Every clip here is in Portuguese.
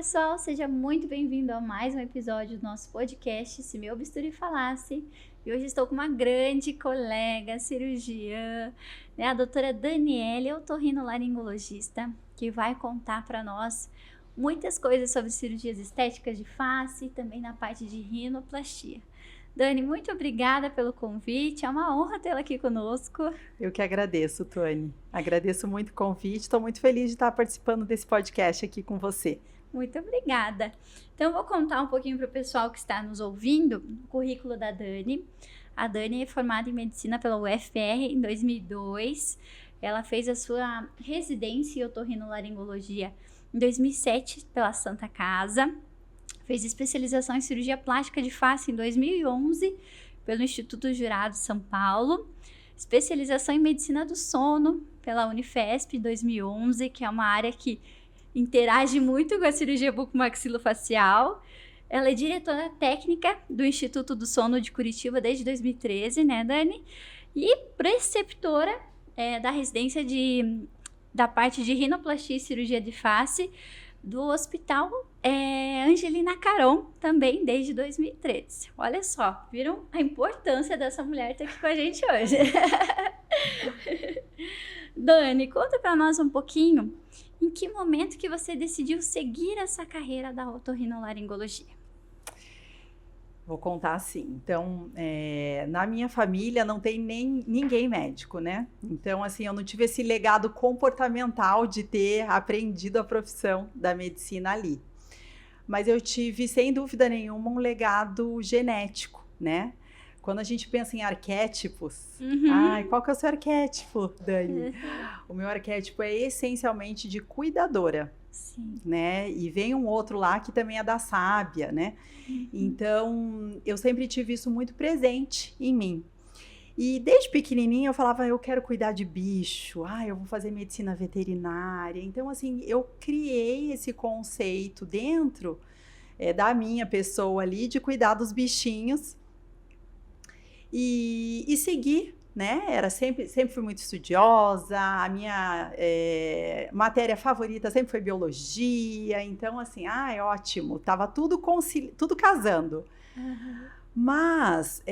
pessoal, seja muito bem-vindo a mais um episódio do nosso podcast Se Meu Bisturi Falasse. E hoje estou com uma grande colega, cirurgiã, né, a doutora Daniele, otorrinolaringologista, que vai contar para nós muitas coisas sobre cirurgias estéticas de face e também na parte de rinoplastia. Dani, muito obrigada pelo convite, é uma honra tê-la aqui conosco. Eu que agradeço, Tony. Agradeço muito o convite, estou muito feliz de estar participando desse podcast aqui com você. Muito obrigada. Então, eu vou contar um pouquinho para o pessoal que está nos ouvindo o currículo da Dani. A Dani é formada em medicina pela UFR em 2002. Ela fez a sua residência em otorrinolaringologia em 2007 pela Santa Casa. Fez especialização em cirurgia plástica de face em 2011 pelo Instituto Jurado São Paulo. Especialização em medicina do sono pela Unifesp em 2011, que é uma área que interage muito com a cirurgia bucomaxilofacial. Ela é diretora técnica do Instituto do Sono de Curitiba desde 2013, né, Dani? E preceptora da residência da parte de rinoplastia e cirurgia de face do Hospital Angelina Caron, também desde 2013. Olha só, viram a importância dessa mulher estar aqui com a gente hoje. Dani, conta para nós um pouquinho em que momento que você decidiu seguir essa carreira da otorrinolaringologia. Vou contar assim. Então, na minha família não tem ninguém médico, né? Então, assim, eu não tive esse legado comportamental de ter aprendido a profissão da medicina ali. Mas eu tive, sem dúvida nenhuma, um legado genético, né? Quando a gente pensa em arquétipos, qual que é o seu arquétipo, Dani? O meu arquétipo é essencialmente de cuidadora. Sim. Né? E vem um outro lá que também é da sábia, né? Então, eu sempre tive isso muito presente em mim. E desde pequenininha eu falava, eu quero cuidar de bicho, eu vou fazer medicina veterinária. Então, assim, eu criei esse conceito dentro da minha pessoa ali de cuidar dos bichinhos e seguir, né? Sempre fui muito estudiosa, a minha matéria favorita sempre foi biologia, então assim, ótimo, tava tudo casando. Mas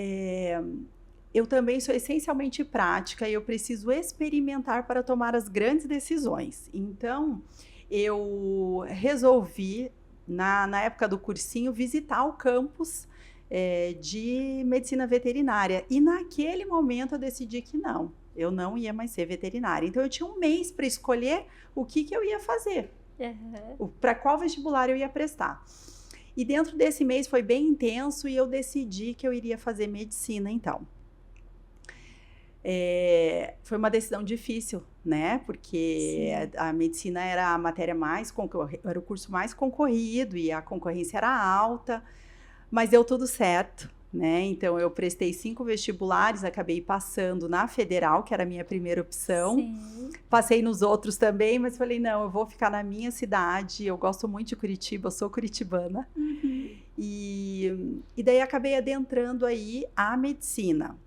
eu também sou essencialmente prática e eu preciso experimentar para tomar as grandes decisões. Então, eu resolvi, na época do cursinho, visitar o campus de medicina veterinária. E naquele momento eu decidi que não, eu não ia mais ser veterinária. Então eu tinha um mês para escolher o que eu ia fazer, para qual vestibular eu ia prestar. E dentro desse mês foi bem intenso e eu decidi que eu iria fazer medicina, então. Foi uma decisão difícil, né? Porque a medicina era a matéria era o curso mais concorrido e a concorrência era alta. Mas deu tudo certo, né? Então, eu prestei 5 vestibulares, acabei passando na Federal, que era a minha primeira opção. Sim. Passei nos outros também, mas falei, não, eu vou ficar na minha cidade, eu gosto muito de Curitiba, eu sou curitibana. E daí, acabei adentrando aí a medicina.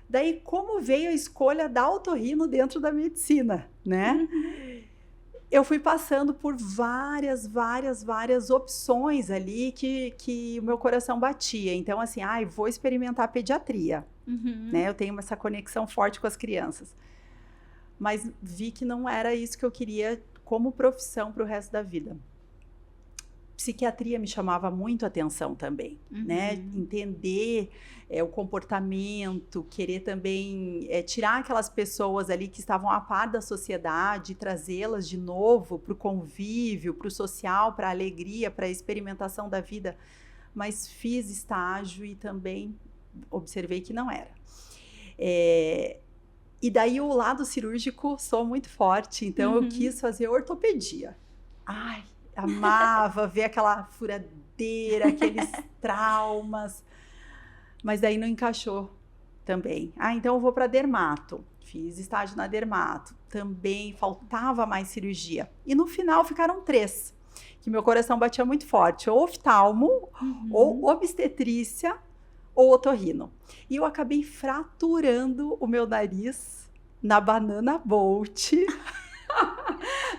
Daí, como veio a escolha da otorrino dentro da medicina, né? Eu fui passando por várias opções ali que o meu coração batia. Então, assim, vou experimentar pediatria, né? Eu tenho essa conexão forte com as crianças. Mas vi que não era isso que eu queria como profissão para o resto da vida. Psiquiatria me chamava muito a atenção também, né? Entender o comportamento, querer também tirar aquelas pessoas ali que estavam a par da sociedade, trazê-las de novo para o convívio, para o social, para a alegria, para a experimentação da vida. Mas fiz estágio e também observei que não era. E daí o lado cirúrgico sou muito forte, então eu quis fazer ortopedia. Amava ver aquela furadeira, aqueles traumas, mas daí não encaixou também. Então eu vou para dermato, fiz estágio na dermato, também faltava mais cirurgia. E no final ficaram 3, que meu coração batia muito forte, ou oftalmo, ou obstetrícia, ou otorrino. E eu acabei fraturando o meu nariz na Banana Bolt.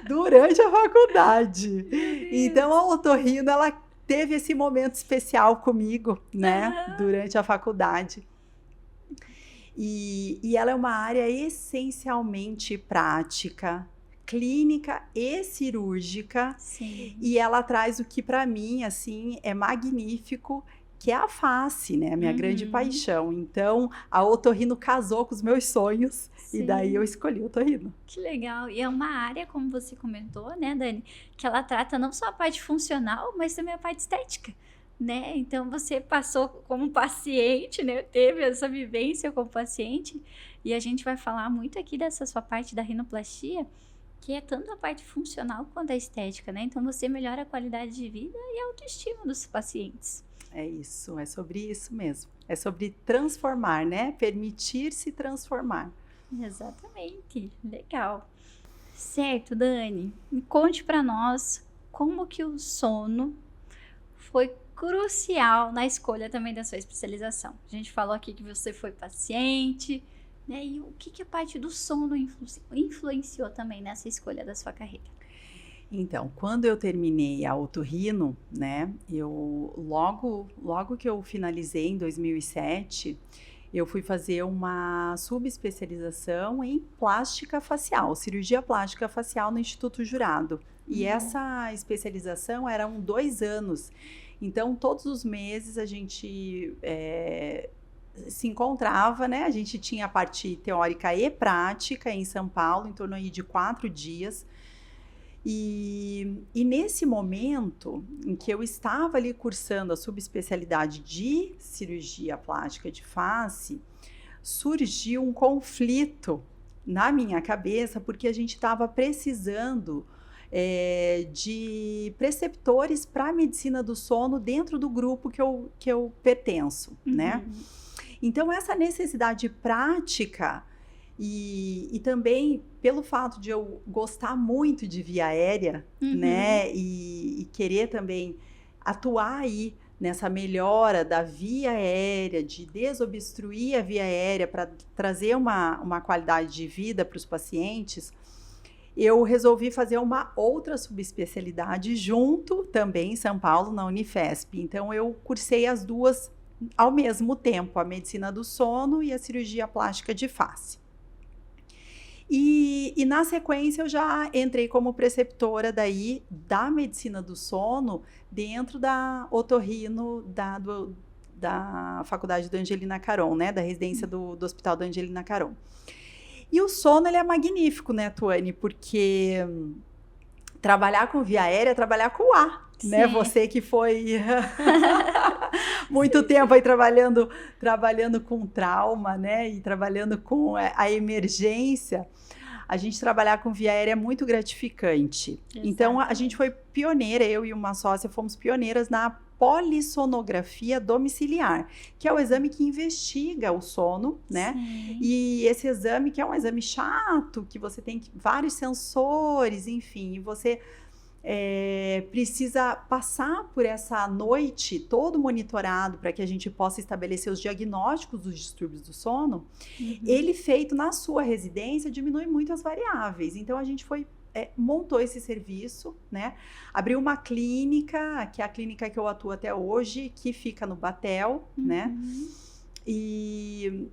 durante a faculdade. Então, a otorrino, ela teve esse momento especial comigo, né? Durante a faculdade. E ela é uma área essencialmente prática, clínica e cirúrgica. Sim. E ela traz o que para mim, assim, é magnífico, que é a face, né? A minha grande paixão. Então, a otorrino casou com os meus sonhos. Sim. E daí eu escolhi o otorrino. Que legal. E é uma área, como você comentou, né, Dani? Que ela trata não só a parte funcional, mas também a parte estética. Né? Então você passou como paciente, né? Teve essa vivência como paciente, e a gente vai falar muito aqui dessa sua parte da rinoplastia, que é tanto a parte funcional quanto a estética, né? Então você melhora a qualidade de vida e a autoestima dos pacientes. É isso, é sobre isso mesmo. É sobre transformar, né? Permitir-se transformar. Exatamente, legal. Certo, Dani, me conte para nós como que o sono foi crucial na escolha também da sua especialização. A gente falou aqui que você foi paciente, né? E o que a parte do sono influenciou também nessa escolha da sua carreira? Então, quando eu terminei a otorrino, né? Eu logo que eu finalizei em 2007, eu fui fazer uma subespecialização em plástica facial, cirurgia plástica facial no Instituto Jurado. E essa especialização eram 2 anos. Então, todos os meses a gente se encontrava, né? A gente tinha a parte teórica e prática em São Paulo, em torno aí de 4 dias. E nesse momento em que eu estava ali cursando a subespecialidade de cirurgia plástica de face, surgiu um conflito na minha cabeça, porque a gente estava precisando de preceptores para a medicina do sono dentro do grupo que eu pertenço, né? Então, essa necessidade prática e também pelo fato de eu gostar muito de via aérea, né? E querer também atuar aí nessa melhora da via aérea, de desobstruir a via aérea para trazer uma qualidade de vida para os pacientes, eu resolvi fazer uma outra subespecialidade junto também em São Paulo, na Unifesp. Então, eu cursei as duas ao mesmo tempo, a medicina do sono e a cirurgia plástica de face. E na sequência, eu já entrei como preceptora daí da medicina do sono dentro da otorrino da Faculdade da Angelina Caron, né? Da residência do Hospital da Angelina Caron. E o sono, ele é magnífico, né, Tuane? Porque trabalhar com via aérea é trabalhar com o ar, né? Você que foi muito tempo aí trabalhando com trauma, né? E trabalhando com a emergência. A gente trabalhar com via aérea é muito gratificante. Exato. Então, a gente foi pioneira, eu e uma sócia fomos pioneiras na polissonografia domiciliar, que é o exame que investiga o sono, né? Sim. E esse exame, que é um exame chato, que você tem vários sensores, enfim, e você precisa passar por essa noite todo monitorado para que a gente possa estabelecer os diagnósticos dos distúrbios do sono. Ele feito na sua residência diminui muito as variáveis. Então, a gente montou esse serviço, né? Abriu uma clínica, que é a clínica que eu atuo até hoje, que fica no Batel, né? E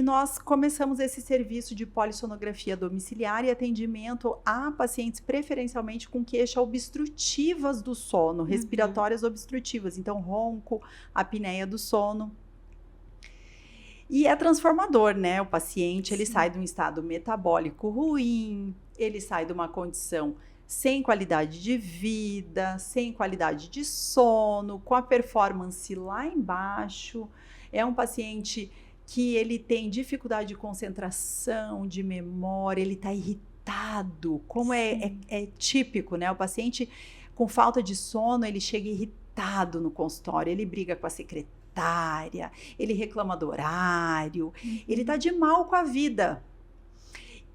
nós começamos esse serviço de polissonografia domiciliar e atendimento a pacientes preferencialmente com queixas obstrutivas do sono, respiratórias obstrutivas, então ronco, apneia do sono. E é transformador, né? O paciente, ele sai de um estado metabólico ruim, ele sai de uma condição sem qualidade de vida, sem qualidade de sono, com a performance lá embaixo. É um paciente que ele tem dificuldade de concentração, de memória, ele está irritado, como é típico, né? O paciente com falta de sono, ele chega irritado no consultório, ele briga com a secretária, ele reclama do horário, ele está de mal com a vida.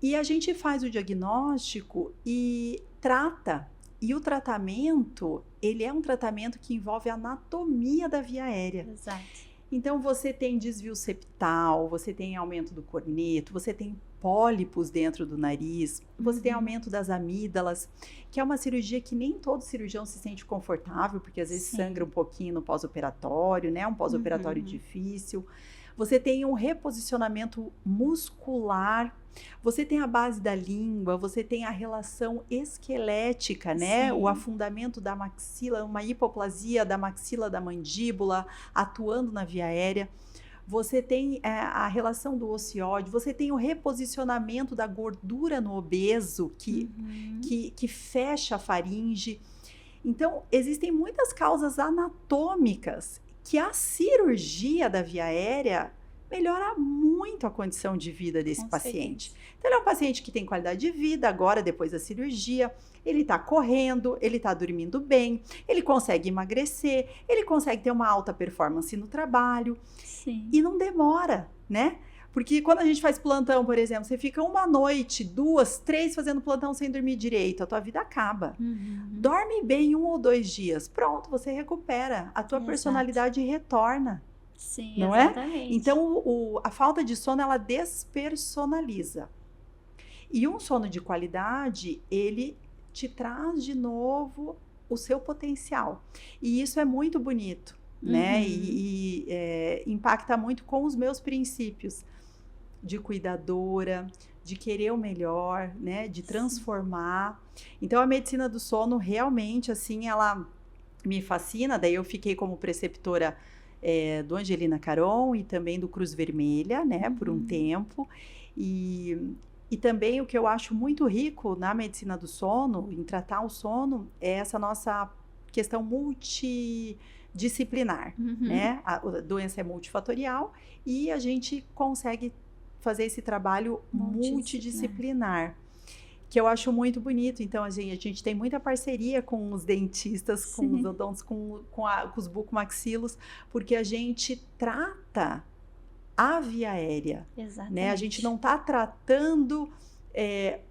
E a gente faz o diagnóstico e trata. E o tratamento, ele é um tratamento que envolve a anatomia da via aérea. Exato. Então, você tem desvio septal, você tem aumento do corneto, você tem pólipos dentro do nariz, você tem aumento das amígdalas, que é uma cirurgia que nem todo cirurgião se sente confortável, porque às vezes sangra um pouquinho no pós-operatório, né? Um pós-operatório difícil. Você tem um reposicionamento muscular, você tem a base da língua, você tem a relação esquelética, né? O afundamento da maxila, uma hipoplasia da maxila da mandíbula atuando na via aérea. Você tem a relação do ociode, você tem o reposicionamento da gordura no obeso, que fecha a faringe. Então, existem muitas causas anatômicas que a cirurgia da via aérea melhora muito a condição de vida desse paciente. Então, ele é um paciente que tem qualidade de vida agora, depois da cirurgia, ele está correndo, ele está dormindo bem, ele consegue emagrecer, ele consegue ter uma alta performance no trabalho. Sim. E não demora, né? Porque quando a gente faz plantão, por exemplo, você fica uma noite, 2, 3 fazendo plantão sem dormir direito, a tua vida acaba. Dorme bem 1 ou 2 dias, pronto, você recupera, a tua personalidade retorna. Sim, não exatamente. É? Então, a falta de sono, ela despersonaliza. E um sono de qualidade, ele te traz de novo o seu potencial. E isso é muito bonito, né? E impacta muito com os meus princípios de cuidadora, de querer o melhor, né? De transformar. Então, a medicina do sono, realmente, assim, ela me fascina. Daí, eu fiquei como preceptora do Angelina Caron e também do Cruz Vermelha, né, por um tempo. E também o que eu acho muito rico na medicina do sono, em tratar o sono, é essa nossa questão multidisciplinar, né? A doença é multifatorial e a gente consegue fazer esse trabalho multidisciplinar. Que eu acho muito bonito. Então, a gente tem muita parceria com os dentistas, com os odontos, com os bucomaxilos, porque a gente trata a via aérea. Exatamente. Né? A gente não está tratando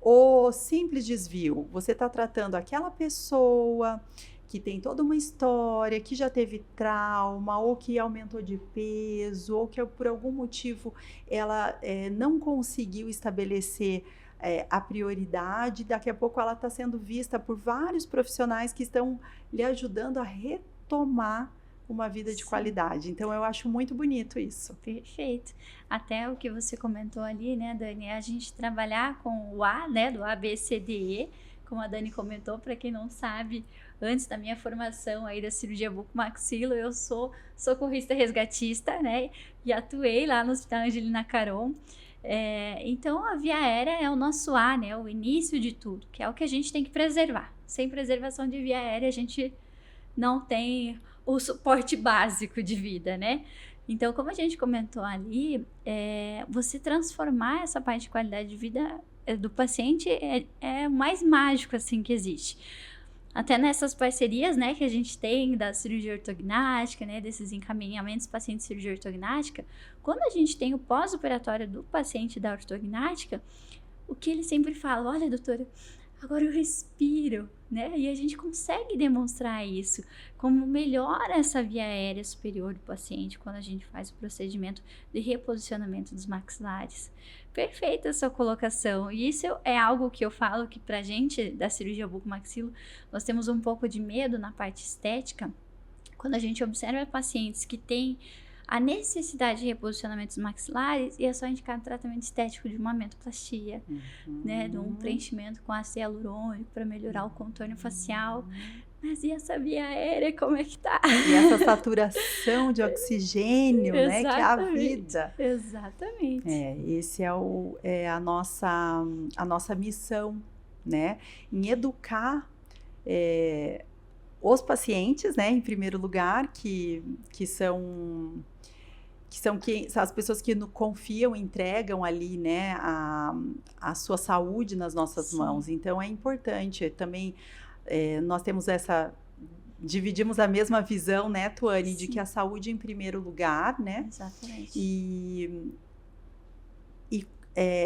o simples desvio. Você está tratando aquela pessoa que tem toda uma história, que já teve trauma, ou que aumentou de peso, ou que por algum motivo ela não conseguiu estabelecer a prioridade, daqui a pouco ela está sendo vista por vários profissionais que estão lhe ajudando a retomar uma vida de qualidade. Então, eu acho muito bonito isso. Perfeito. Até o que você comentou ali, né, Dani, a gente trabalhar com o A, né, do ABCDE, como a Dani comentou, para quem não sabe, antes da minha formação aí da cirurgia bucomaxilo, eu sou socorrista resgatista, né, e atuei lá no Hospital Angelina Caron. Então, a via aérea é o nosso A, né? O início de tudo, que é o que a gente tem que preservar. Sem preservação de via aérea, a gente não tem o suporte básico de vida, né? Então, como a gente comentou ali, você transformar essa parte de qualidade de vida do paciente é o mais mágico, assim, que existe. Até nessas parcerias, né, que a gente tem da cirurgia ortognática, né, desses encaminhamentos paciente de cirurgia ortognática, quando a gente tem o pós-operatório do paciente da ortognática, o que ele sempre fala, olha, doutora, agora eu respiro, né, e a gente consegue demonstrar isso, como melhora essa via aérea superior do paciente quando a gente faz o procedimento de reposicionamento dos maxilares. Perfeita a sua colocação, e isso é algo que eu falo que pra gente da cirurgia bucomaxilo, nós temos um pouco de medo na parte estética, quando a gente observa pacientes que têm a necessidade de reposicionamentos maxilares e é só indicado tratamento estético de uma amentoplastia, né, de um preenchimento com ácido hialurônico para melhorar o contorno facial. Mas e essa via aérea, como é que tá? E essa saturação de oxigênio, né, que é a vida. Exatamente. Esse é a nossa missão, né, em educar os pacientes, né, em primeiro lugar, que são as pessoas que confiam, entregam ali, né, a sua saúde nas nossas mãos. Então, é importante também, nós temos dividimos a mesma visão, né, Tuane, de que a saúde em primeiro lugar, né? Exatamente. E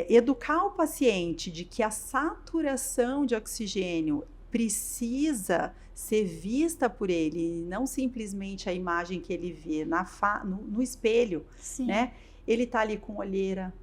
educar o paciente de que a saturação de oxigênio precisa ser vista por ele, não simplesmente a imagem que ele vê no espelho, Sim. né? Ele tá ali com olheira,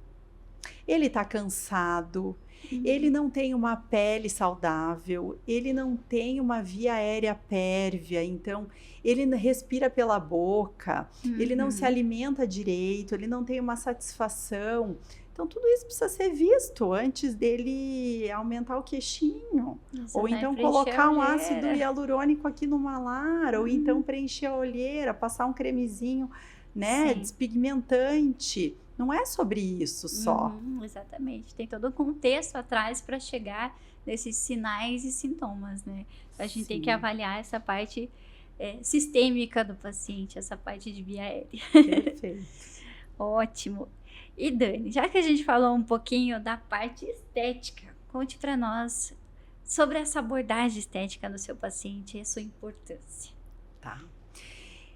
ele tá cansado, ele não tem uma pele saudável, ele não tem uma via aérea pérvia, então ele respira pela boca, ele não se alimenta direito, ele não tem uma satisfação. Então, tudo isso precisa ser visto antes dele aumentar o queixinho. Ou então colocar um ácido hialurônico aqui no malar, ou então preencher a olheira, passar um cremezinho, né, despigmentante. Não é sobre isso só. Exatamente. Tem todo um contexto atrás para chegar nesses sinais e sintomas, né? A gente tem que avaliar essa parte sistêmica do paciente, essa parte de via aérea. Perfeito. Ótimo. E Dani, já que a gente falou um pouquinho da parte estética, conte para nós sobre essa abordagem estética no seu paciente e a sua importância. Tá.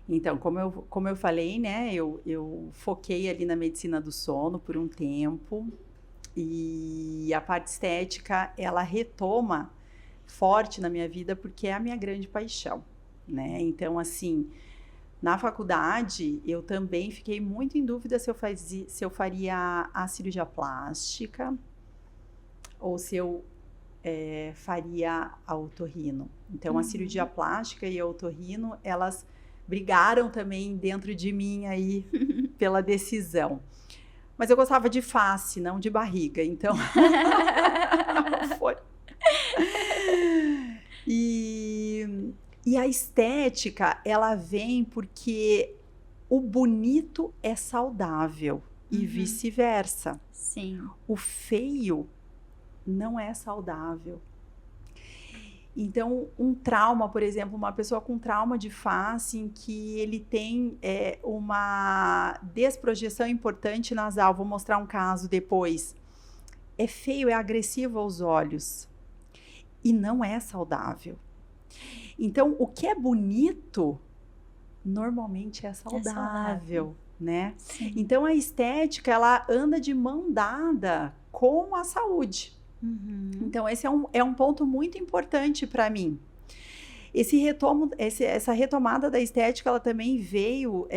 Então, como eu falei, né, eu foquei ali na medicina do sono por um tempo e a parte estética, ela retoma forte na minha vida porque é a minha grande paixão, né? Então, assim, na faculdade, eu também fiquei muito em dúvida se eu faria a cirurgia plástica ou se eu faria a otorrino. Então, a cirurgia plástica e a otorrino, elas brigaram também dentro de mim aí pela decisão. Mas eu gostava de face, não de barriga, então foi. E a estética, ela vem porque o bonito é saudável e vice-versa. Sim. O feio não é saudável. Então, um trauma, por exemplo, uma pessoa com trauma de face em que ele tem uma desprojeção importante nasal, vou mostrar um caso depois, é feio, é agressivo aos olhos e não é saudável. Então, o que é bonito, normalmente é saudável, né? Sim. Então, a estética, ela anda de mão dada com a saúde. Então, esse é um ponto muito importante para mim. Essa retomada da estética, ela também veio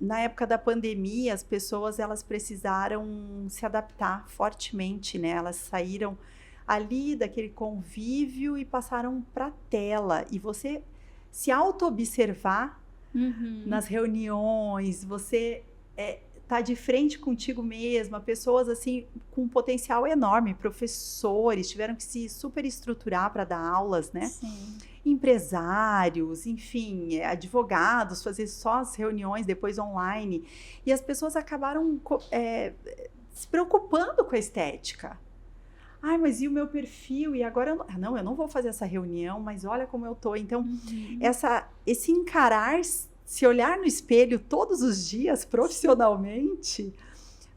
na época da pandemia. As pessoas, elas precisaram se adaptar fortemente, né? Elas saíram ali daquele convívio e passaram para a tela. E você se auto-observar nas reuniões, você tá de frente contigo mesma, pessoas assim com um potencial enorme, professores tiveram que se superestruturar para dar aulas, né? Sim. Empresários, enfim, advogados, fazer só as reuniões depois online. E as pessoas acabaram se preocupando com a estética. Ai, mas e o meu perfil? E agora eu não vou fazer essa reunião, mas olha como eu tô. Então, esse encarar, se olhar no espelho todos os dias, profissionalmente,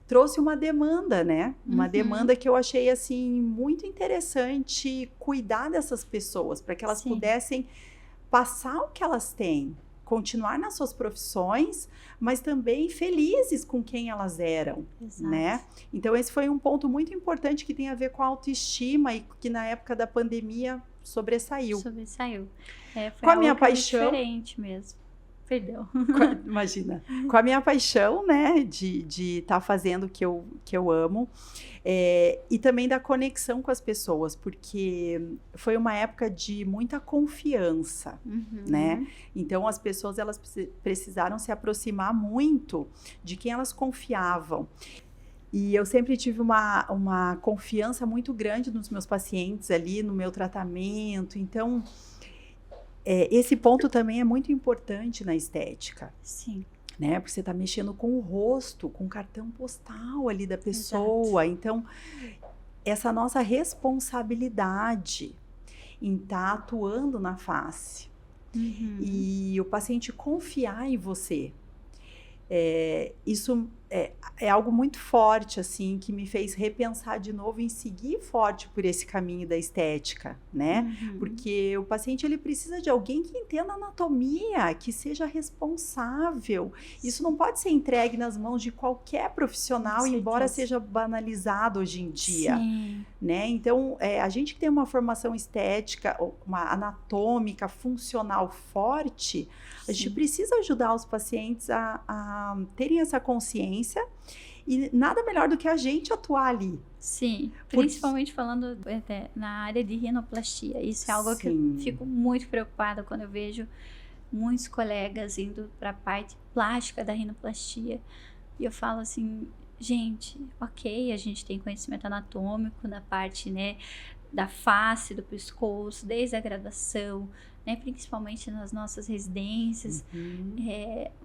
trouxe uma demanda, né? Uma demanda que eu achei, assim, muito interessante cuidar dessas pessoas, para que elas pudessem passar o que elas têm, continuar nas suas profissões, mas também felizes com quem elas eram, né? Então, esse foi um ponto muito importante que tem a ver com a autoestima e que na época da pandemia sobressaiu. Foi com a minha paixão diferente mesmo. Perdão. Imagina. Com a minha paixão, né, de estar fazendo o que eu amo, e também da conexão com as pessoas, porque foi uma época de muita confiança, né? Então, as pessoas, elas precisaram se aproximar muito de quem elas confiavam. E eu sempre tive uma confiança muito grande nos meus pacientes ali, no meu tratamento. Então, esse ponto também é muito importante na estética. Sim. Né? Porque você está mexendo com o rosto, com o cartão postal ali da pessoa. Então, essa nossa responsabilidade em estar atuando na face. E o paciente confiar em você. Isso é algo muito forte, assim, que me fez repensar de novo em seguir forte por esse caminho da estética, né? Porque o paciente, ele precisa de alguém que entenda anatomia, que seja responsável. Isso não pode ser entregue nas mãos de qualquer profissional, embora seja banalizado hoje em dia. Sim. Né? Então, a gente que tem uma formação estética, uma anatômica, funcional forte, a gente precisa ajudar os pacientes a terem essa consciência e nada melhor do que a gente atuar ali. Sim, principalmente falando na área de rinoplastia. Isso é algo que eu fico muito preocupada quando eu vejo muitos colegas indo para a parte plástica da rinoplastia. E eu falo assim, gente, ok, a gente tem conhecimento anatômico na parte, né, da face, do pescoço, desde a graduação, né, principalmente nas nossas residências,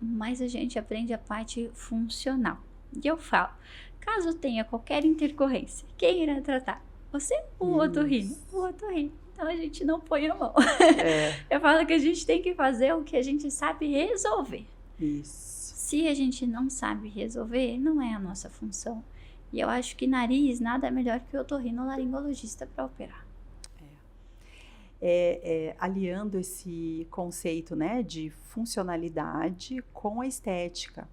mas a gente aprende a parte funcional. E eu falo, caso tenha qualquer intercorrência, quem irá tratar? Você ou o otorrino? O otorrino. Então a gente não põe a mão. Eu falo que a gente tem que fazer o que a gente sabe resolver. Isso. Se a gente não sabe resolver, não é a nossa função. E eu acho que nariz nada é melhor que o otorrinolaringologista para operar. Aliando esse conceito, né, de funcionalidade com a estética.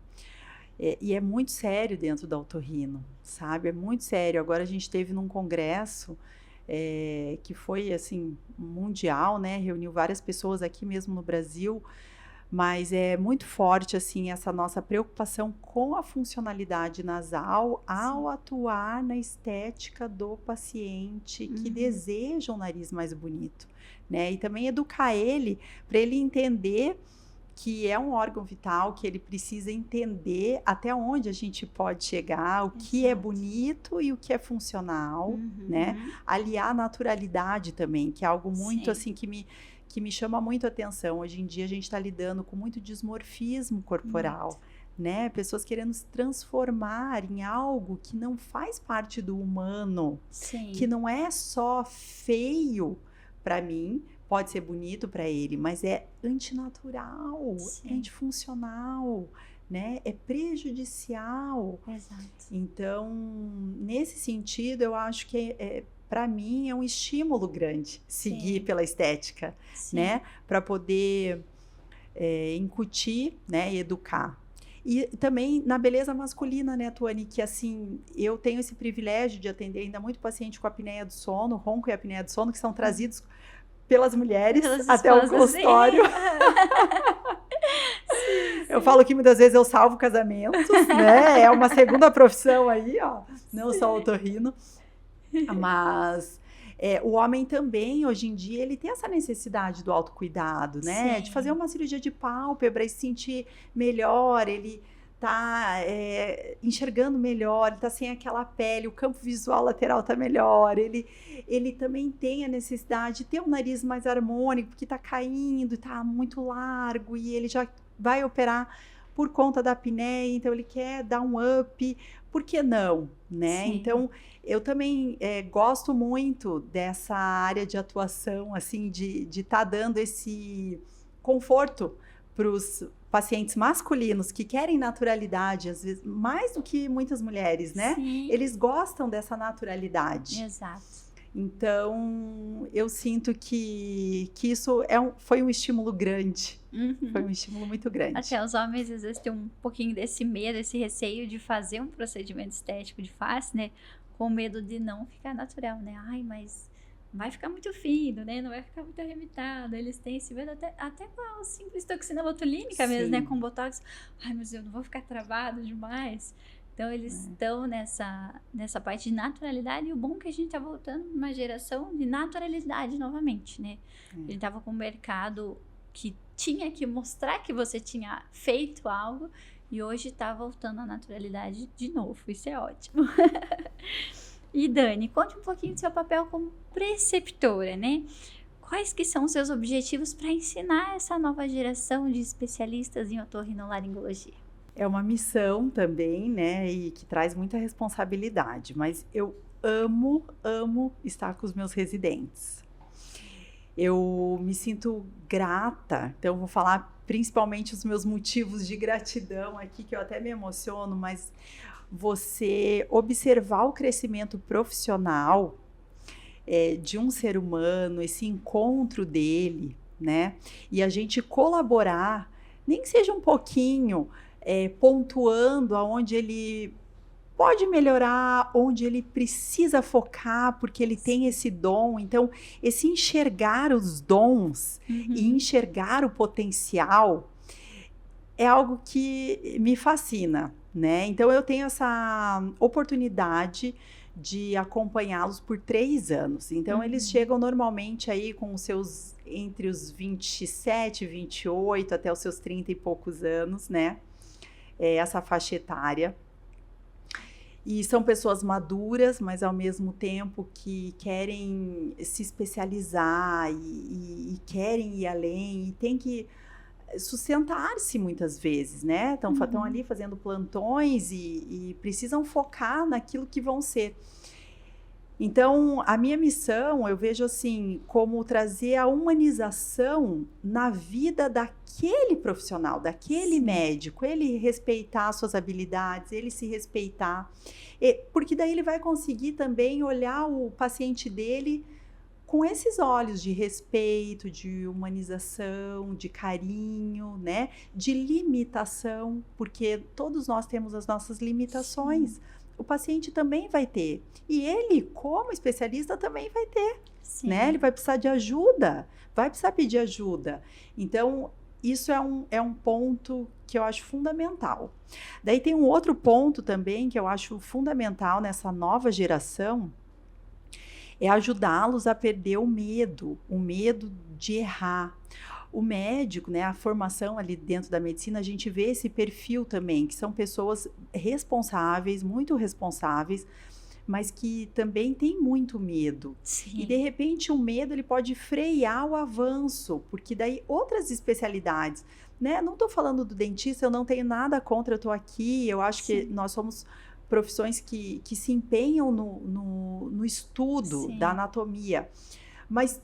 E é muito sério dentro da otorrino, sabe? É muito sério. Agora a gente esteve num congresso que foi, assim, mundial, né? Reuniu várias pessoas aqui mesmo no Brasil, mas é muito forte, assim, essa nossa preocupação com a funcionalidade nasal ao atuar na estética do paciente que deseja um nariz mais bonito, né? E também educar ele para ele entender que é um órgão vital, que ele precisa entender até onde a gente pode chegar, o que é bonito e o que é funcional, né? Aliar a naturalidade também, que é algo muito, assim, que me chama muito a atenção. Hoje em dia a gente está lidando com muito dismorfismo corporal, né? Pessoas querendo se transformar em algo que não faz parte do humano, que não é só feio para mim, pode ser bonito para ele, mas é antinatural, é antifuncional, né? É prejudicial. Exato. Então, nesse sentido, eu acho que para mim é um estímulo grande seguir pela estética, né? Para poder incutir, né? E educar. E também na beleza masculina, né, Tuane, que assim, eu tenho esse privilégio de atender ainda muito paciente com apneia do sono, ronco e apneia do sono, que são trazidos pelas mulheres até o consultório. Eu falo que muitas vezes eu salvo casamentos, né? É uma segunda profissão aí, ó, não só otorrino. Mas o homem também, hoje em dia, ele tem essa necessidade do autocuidado, né? De fazer uma cirurgia de pálpebra e se sentir melhor, ele tá enxergando melhor, ele tá sem aquela pele, o campo visual lateral tá melhor, ele também tem a necessidade de ter um nariz mais harmônico, porque tá caindo, tá muito largo, e ele já vai operar por conta da apneia, então ele quer dar um up, por que não, né? Então, eu também gosto muito dessa área de atuação, assim, de estar dando esse conforto para os pacientes masculinos que querem naturalidade, às vezes, mais do que muitas mulheres, né? Eles gostam dessa naturalidade. Exato. Então, eu sinto que isso foi um estímulo grande. Foi um estímulo muito grande. Até os homens, às vezes, têm um pouquinho desse medo, esse receio de fazer um procedimento estético de face, né? Com medo de não ficar natural, né? Ai, mas vai ficar muito fino, né? Não vai ficar muito arremitado. Eles têm esse medo até com a simples toxina botulínica mesmo, né? Com botox. Ai, mas eu não vou ficar travado demais. Então, eles estão nessa parte de naturalidade. E o bom é que a gente tá voltando para uma geração de naturalidade novamente, né? A gente tava com um mercado que tinha que mostrar que você tinha feito algo. E hoje tá voltando à naturalidade de novo. Isso é ótimo. E Dani, conte um pouquinho do seu papel como preceptora, né? Quais que são os seus objetivos para ensinar essa nova geração de especialistas em otorrinolaringologia? É uma missão também, né? E que traz muita responsabilidade. Mas eu amo estar com os meus residentes. Eu me sinto grata, então eu vou falar principalmente os meus motivos de gratidão aqui, que eu até me emociono, mas você observar o crescimento profissional de um ser humano, esse encontro dele, né? E a gente colaborar, nem que seja um pouquinho, pontuando aonde ele pode melhorar, onde ele precisa focar, porque ele tem esse dom. Então, esse enxergar os dons e enxergar o potencial é algo que me fascina, né? Então, eu tenho essa oportunidade de acompanhá-los por 3 anos. Então, eles chegam normalmente aí com os seus, entre os 27, 28, até os seus 30 e poucos anos, né? Essa faixa etária. E são pessoas maduras, mas ao mesmo tempo que querem se especializar e querem ir além, e tem que sustentar-se muitas vezes, né? Estão ali fazendo plantões e precisam focar naquilo que vão ser. Então, a minha missão, eu vejo assim, como trazer a humanização na vida daquele profissional, daquele médico, ele respeitar suas habilidades, ele se respeitar, porque daí ele vai conseguir também olhar o paciente dele com esses olhos de respeito, de humanização, de carinho, né? De limitação, porque todos nós temos as nossas limitações. Sim. O paciente também vai ter. E ele, como especialista, também vai ter. Sim. Né? Ele vai precisar de ajuda, vai precisar pedir ajuda. Então, isso é um ponto que eu acho fundamental. Daí tem um outro ponto também que eu acho fundamental nessa nova geração, é ajudá-los a perder o medo de errar. O médico, né, a formação ali dentro da medicina, a gente vê esse perfil também, que são pessoas responsáveis, muito responsáveis, mas que também têm muito medo. Sim. E de repente o medo ele pode frear o avanço, porque daí outras especialidades, né, não estou falando do dentista, eu não tenho nada contra, eu estou aqui, eu acho Sim. que nós somos profissões que se empenham no estudo Sim. da anatomia, mas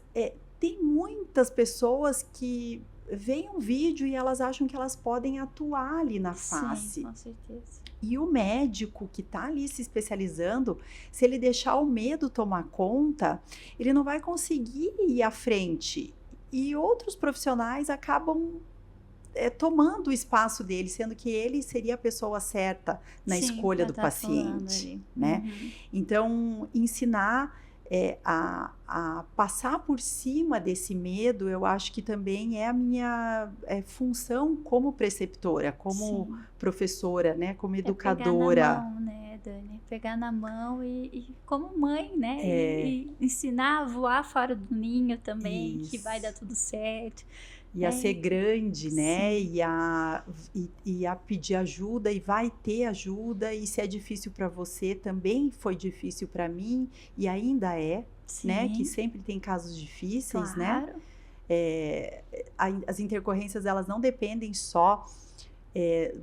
tem muitas pessoas que veem um vídeo e elas acham que elas podem atuar ali na face. Sim, com certeza. E o médico que está ali se especializando, se ele deixar o medo tomar conta, ele não vai conseguir ir à frente. E outros profissionais acabam tomando o espaço dele, sendo que ele seria a pessoa certa na Sim, escolha do paciente, né? Então, ensinar a passar por cima desse medo, eu acho que também é a minha função como preceptora, como Sim. professora, né? Como educadora. Pegar na mão, né, Dani? Pegar na mão e como mãe, né? E ensinar a voar fora do ninho também, Isso. que vai dar tudo certo. E a ser grande, né? E a pedir ajuda, e vai ter ajuda. E se é difícil para você, também foi difícil para mim, e ainda Sim. né? Que sempre tem casos difíceis, claro. Né? As intercorrências, elas não dependem só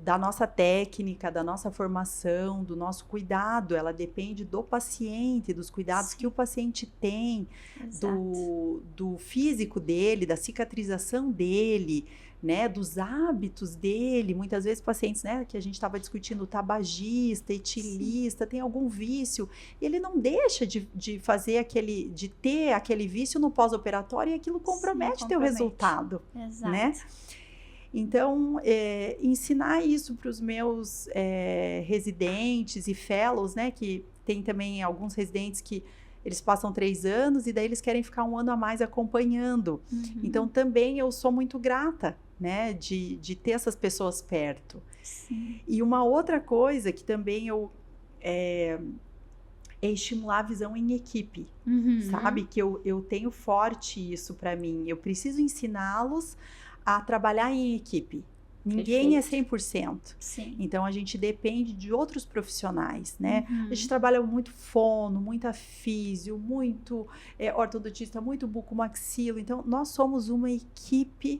da nossa técnica, da nossa formação, do nosso cuidado. Ela depende do paciente, dos cuidados Sim. que o paciente tem, do físico dele, da cicatrização dele, né, dos hábitos dele. Muitas vezes pacientes, né, que a gente estava discutindo, tabagista, etilista, Sim. tem algum vício, e ele não deixa de fazer de ter aquele vício no pós-operatório, e aquilo compromete teu resultado, Exato. Né? Então, ensinar isso para os meus residentes e fellows, né, que tem também alguns residentes que eles passam 3 anos e daí eles querem ficar 1 ano a mais acompanhando. Então, também eu sou muito grata, né, de ter essas pessoas perto. Sim. E uma outra coisa que também é estimular a visão em equipe, sabe? Que eu tenho forte isso para mim. Eu preciso ensiná-los a trabalhar em equipe. Ninguém Perfeito. É 100%. Sim. Então, a gente depende de outros profissionais, né? A gente trabalha muito fono, muita físio, muito ortodontista, muito bucomaxilo. Então, nós somos uma equipe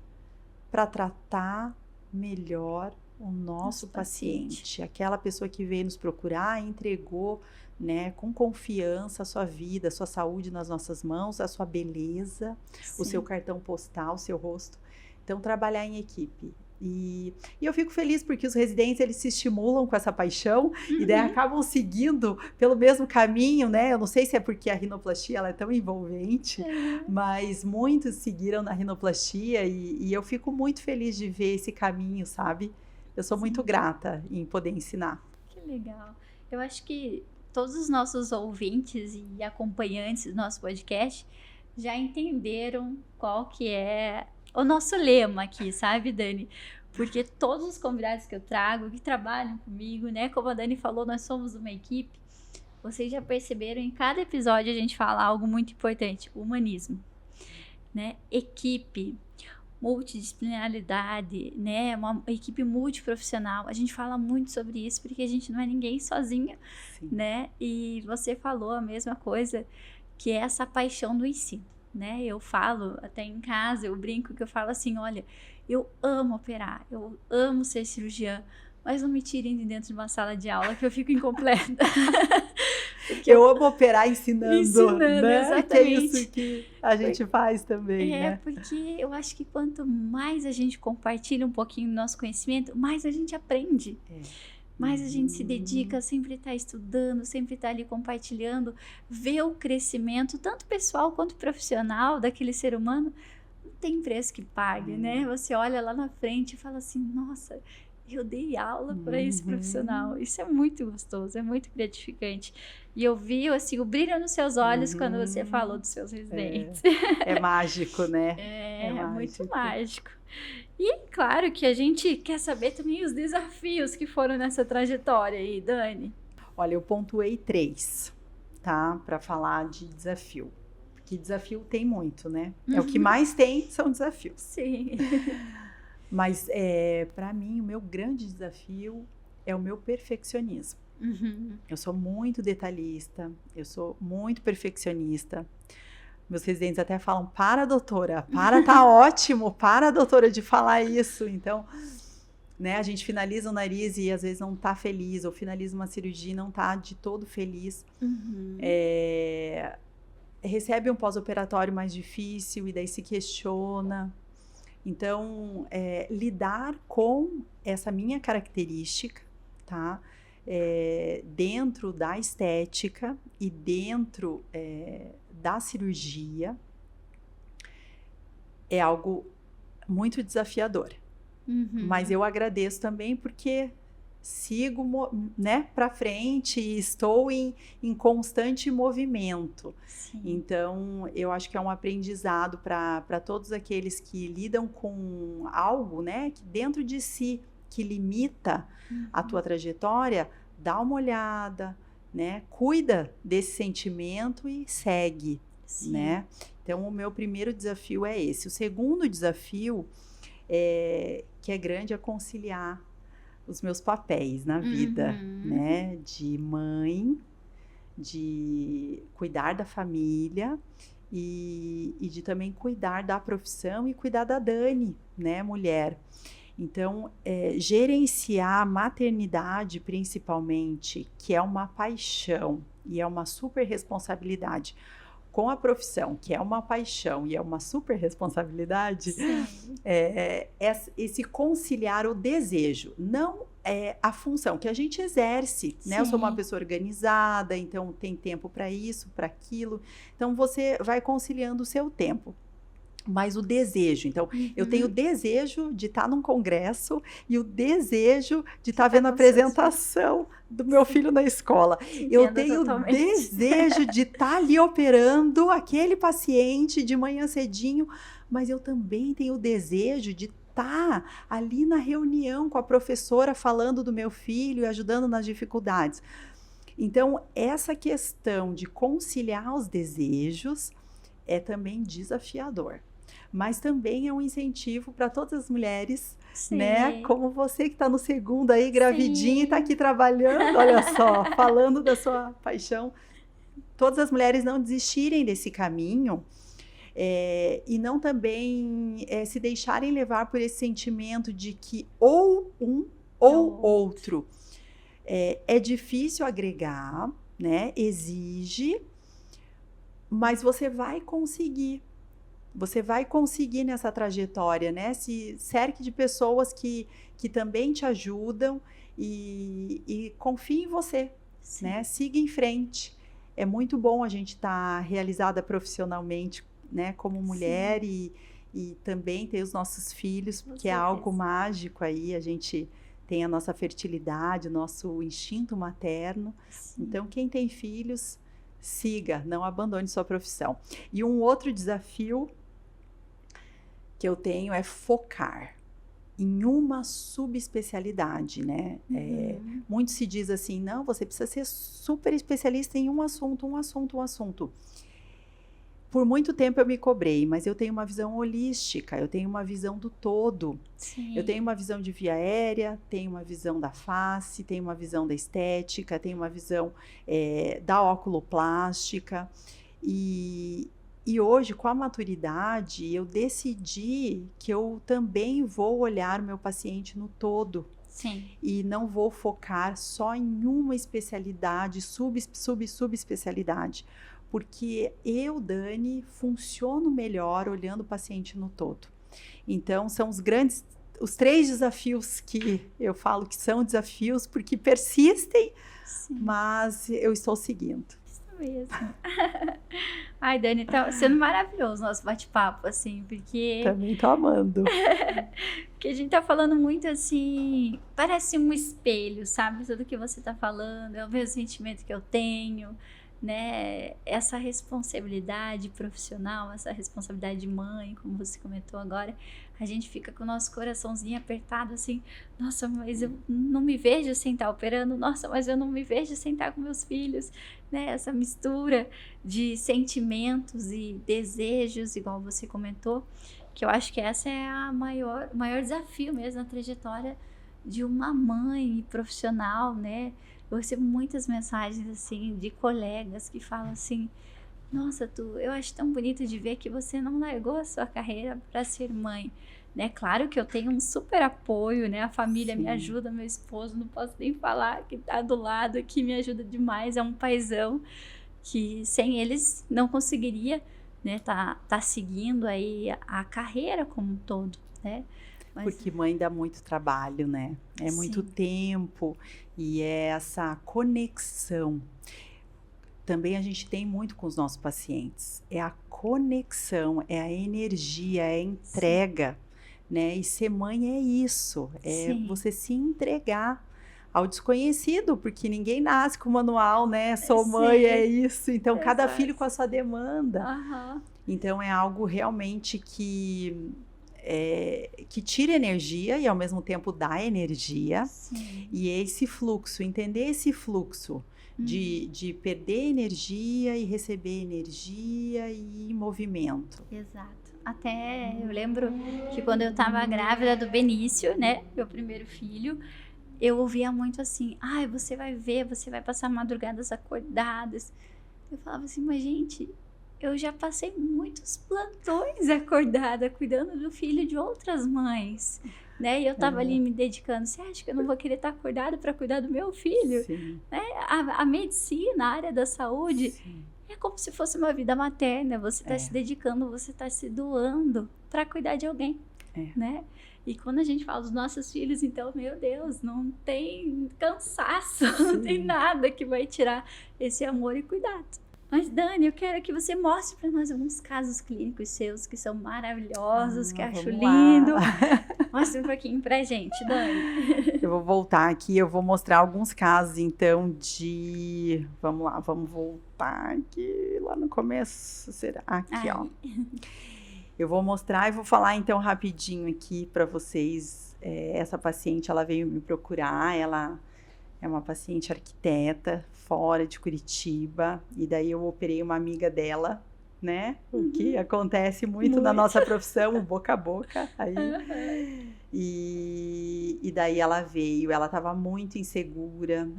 para tratar melhor o nosso paciente. Aquela pessoa que veio nos procurar, entregou, né, com confiança a sua vida, a sua saúde nas nossas mãos, a sua beleza, o seu cartão postal, o seu rosto. Então, trabalhar em equipe. E eu fico feliz porque os residentes, eles se estimulam com essa paixão e daí acabam seguindo pelo mesmo caminho, né? Eu não sei se é porque a rinoplastia ela é tão envolvente, mas muitos seguiram na rinoplastia e eu fico muito feliz de ver esse caminho, sabe? Eu sou muito grata em poder ensinar. Que legal. Eu acho que todos os nossos ouvintes e acompanhantes do nosso podcast já entenderam qual que é o nosso lema aqui, sabe, Dani? Porque todos os convidados que eu trago, que trabalham comigo, né? Como a Dani falou, nós somos uma equipe. Vocês já perceberam, em cada episódio a gente fala algo muito importante, humanismo, né? Equipe, multidisciplinaridade, né? Uma equipe multiprofissional. A gente fala muito sobre isso porque a gente não é ninguém sozinho, né? E você falou a mesma coisa, que é essa paixão do ensino, né? Eu falo até em casa, eu brinco que eu falo assim, olha, eu amo operar, eu amo ser cirurgiã, mas não me tirem de dentro de uma sala de aula que eu fico incompleta. Eu amo operar ensinando, né? Exatamente. Que é isso que a gente faz também, né? Porque eu acho que quanto mais a gente compartilha um pouquinho do nosso conhecimento, mais a gente aprende. Mais a gente se dedica, sempre está estudando, sempre está ali compartilhando, ver o crescimento, tanto pessoal quanto profissional daquele ser humano, não tem preço que pague, né? Você olha lá na frente e fala assim, nossa, eu dei aula para esse profissional. Isso é muito gostoso, é muito gratificante. E eu vi assim, o brilho nos seus olhos quando você falou dos seus residentes. É mágico, né? É muito mágico. E claro que a gente quer saber também os desafios que foram nessa trajetória aí, Dani. Olha, eu pontuei 3, tá? Para falar de desafio. Porque desafio tem muito, né? É o que mais tem, são desafios. Sim. Mas para mim, o meu grande desafio é o meu perfeccionismo. Eu sou muito detalhista, eu sou muito perfeccionista. Meus residentes até falam, para doutora, tá ótimo, para doutora de falar isso. Então, né, a gente finaliza o nariz e às vezes não tá feliz, ou finaliza uma cirurgia e não tá de todo feliz. Recebe um pós-operatório mais difícil e daí se questiona. Então, lidar com essa minha característica, tá? Dentro da estética e dentro da cirurgia é algo muito desafiador. Mas eu agradeço também porque sigo, né, para frente e estou em constante movimento. Sim. Então, eu acho que é um aprendizado para todos aqueles que lidam com algo, né, que dentro de si, que limita a tua trajetória, dá uma olhada, né, cuida desse sentimento e segue, né? Então, o meu primeiro desafio é esse. O segundo desafio, que é grande, é conciliar os meus papéis na vida, né? De mãe, de cuidar da família e de também cuidar da profissão e cuidar da Dani, né, mulher. Então, gerenciar a maternidade, principalmente, que é uma paixão e é uma super responsabilidade, com a profissão, que é uma paixão e é uma super responsabilidade, esse conciliar o desejo, não a função que a gente exerce, né? Eu sou uma pessoa organizada, então tem tempo para isso, para aquilo, então você vai conciliando o seu tempo. Mas o desejo, então, eu tenho o desejo de estar num congresso e o desejo de estar vendo a apresentação do meu filho na escola. Eu tenho o desejo de estar ali operando aquele paciente de manhã cedinho, mas eu também tenho o desejo de estar ali na reunião com a professora falando do meu filho e ajudando nas dificuldades. Então, essa questão de conciliar os desejos é também desafiador. Mas também é um incentivo para todas as mulheres, né? Como você que está no segundo aí, gravidinha, e está aqui trabalhando, olha só, falando da sua paixão. Todas as mulheres não desistirem desse caminho e não também se deixarem levar por esse sentimento de que ou um ou outro. É difícil agregar, né? Exige, mas você vai conseguir. Você vai conseguir nessa trajetória, né? Se cerque de pessoas que também te ajudam e confie em você, Sim. né? Siga em frente. É muito bom a gente estar realizada profissionalmente, né? Como mulher e também ter os nossos filhos, porque é algo mágico aí. A gente tem a nossa fertilidade, o nosso instinto materno. Sim. Então, quem tem filhos, siga, não abandone sua profissão. E um outro desafio que eu tenho é focar em uma subespecialidade, né? Muito se diz assim, não, você precisa ser super especialista em um assunto. Por muito tempo eu me cobrei, mas eu tenho uma visão holística, eu tenho uma visão do todo. Sim. Eu tenho uma visão de via aérea, tenho uma visão da face, tenho uma visão da estética, tenho uma visão da oculoplástica. E hoje, com a maturidade, eu decidi que eu também vou olhar o meu paciente no todo. Sim. E não vou focar só em uma especialidade, subespecialidade. Porque eu, Dani, funciono melhor olhando o paciente no todo. Então, são os 3 desafios que eu falo que são desafios, porque persistem, Sim. mas eu estou seguindo. Isso mesmo. Ai, Dani, tá sendo maravilhoso o nosso bate-papo, assim, porque... Também tô amando. Porque a gente tá falando muito, assim, parece um espelho, sabe? Tudo que você tá falando é o mesmo sentimento que eu tenho, né? Essa responsabilidade profissional, essa responsabilidade de mãe, como você comentou agora, a gente fica com o nosso coraçãozinho apertado, assim, nossa, mas eu não me vejo sem estar operando, nossa, mas eu não me vejo sem estar com meus filhos, né? Essa mistura de sentimentos e desejos, igual você comentou, que eu acho que essa é o maior desafio mesmo na trajetória de uma mãe profissional, né? Eu recebo muitas mensagens, assim, de colegas que falam assim, nossa, eu acho tão bonito de ver que você não largou a sua carreira para ser mãe, né? Claro que eu tenho um super apoio, né? A família me ajuda, meu esposo, não posso nem falar, que tá do lado aqui, me ajuda demais, é um paizão que sem eles não conseguiria, né? Tá seguindo aí a carreira como um todo, né? Mas... Porque mãe dá muito trabalho, né? É muito tempo e é essa conexão. Também a gente tem muito com os nossos pacientes. É a conexão, é a energia, é a entrega, né? E ser mãe é isso, é você se entregar ao desconhecido, porque ninguém nasce com o manual, né? Sou mãe, é isso. Então, cada filho com a sua demanda. Então, é algo realmente que tira energia e, ao mesmo tempo, dá energia. E esse fluxo, entender esse fluxo de perder energia e receber energia e movimento. Exato. Até eu lembro que quando eu estava grávida do Benício, né? Meu primeiro filho, eu ouvia muito assim, ai, você vai ver, você vai passar madrugadas acordadas. Eu falava assim, mas gente, eu já passei muitos plantões acordada, cuidando do filho de outras mães, né? E eu tava ali me dedicando, você acha que eu não vou querer estar acordada para cuidar do meu filho? Né? A medicina, a área da saúde, é como se fosse uma vida materna, você tá se dedicando, você tá se doando para cuidar de alguém, né? E quando a gente fala dos nossos filhos, então, meu Deus, não tem cansaço, não tem nada que vai tirar esse amor e cuidado. Mas, Dani, eu quero que você mostre para nós alguns casos clínicos seus que são maravilhosos, que acho lindo. Mostre um pouquinho pra gente, Dani. Eu vou voltar aqui, eu vou mostrar alguns casos, então, de... Vamos lá, vamos voltar aqui, lá no começo, será? Aqui, ó. Eu vou mostrar e vou falar, então, rapidinho aqui para vocês. Essa paciente, ela veio me procurar, ela é uma paciente arquiteta, fora de Curitiba, e daí eu operei uma amiga dela, né? O que acontece muito na nossa profissão, o boca a boca, aí. E daí ela veio, ela estava muito insegura.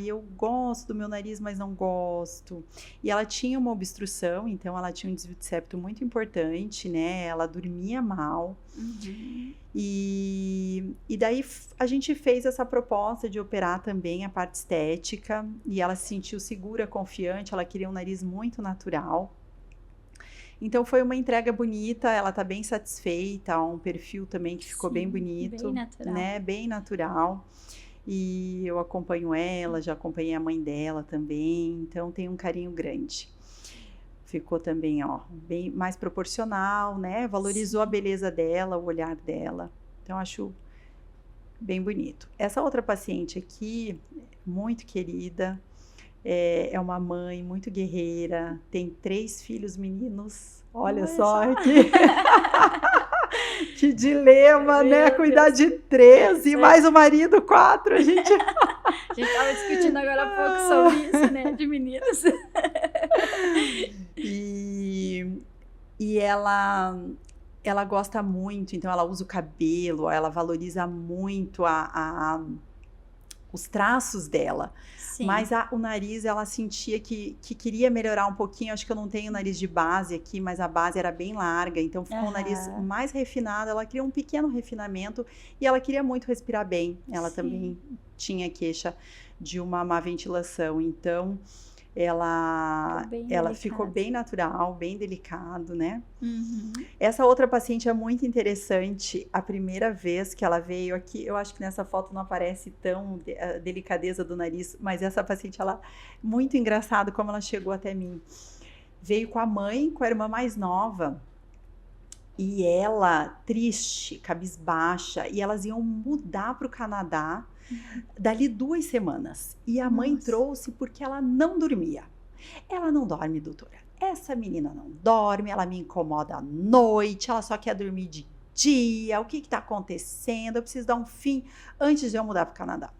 Eu gosto do meu nariz, mas não gosto. E ela tinha uma obstrução, então ela tinha um desvio de septo muito importante, né? Ela dormia mal. E daí a gente fez essa proposta de operar também a parte estética. E ela se sentiu segura, confiante, ela queria um nariz muito natural. Então foi uma entrega bonita, ela tá bem satisfeita, um perfil também que ficou bem bonito, bem natural. né? Bem natural. E eu acompanho ela, já acompanhei a mãe dela também, então tem um carinho grande. Ficou também, ó, bem mais proporcional, né? Valorizou a beleza dela, o olhar dela. Então acho bem bonito. Essa outra paciente aqui, muito querida, é uma mãe muito guerreira, tem 3 filhos meninos, olha só. Que dilema, meu, né? Cuidar de 3 e mais o marido, 4, a gente estava discutindo agora há pouco sobre isso, né, de meninos. E ela gosta muito, então ela usa o cabelo, ela valoriza muito os traços dela. Sim. Mas o nariz, ela sentia que queria melhorar um pouquinho. Acho que eu não tenho nariz de base aqui, mas a base era bem larga, então ficou um nariz mais refinado. Ela queria um pequeno refinamento e ela queria muito respirar bem. Ela também tinha queixa de uma má ventilação, então ela ficou bem natural, bem delicado, né? Essa outra paciente é muito interessante. A primeira vez que ela veio aqui, eu acho que nessa foto não aparece tão a delicadeza do nariz, mas essa paciente, ela muito engraçado como ela chegou até mim. Veio com a mãe, com a irmã mais nova, e ela triste, cabisbaixa, e elas iam mudar para o Canadá dali 2 semanas. E a mãe trouxe porque ela não dormia. Ela não dorme, doutora. Essa menina não dorme, ela me incomoda à noite, ela só quer dormir de dia. O que está acontecendo? Eu preciso dar um fim antes de eu mudar para o Canadá.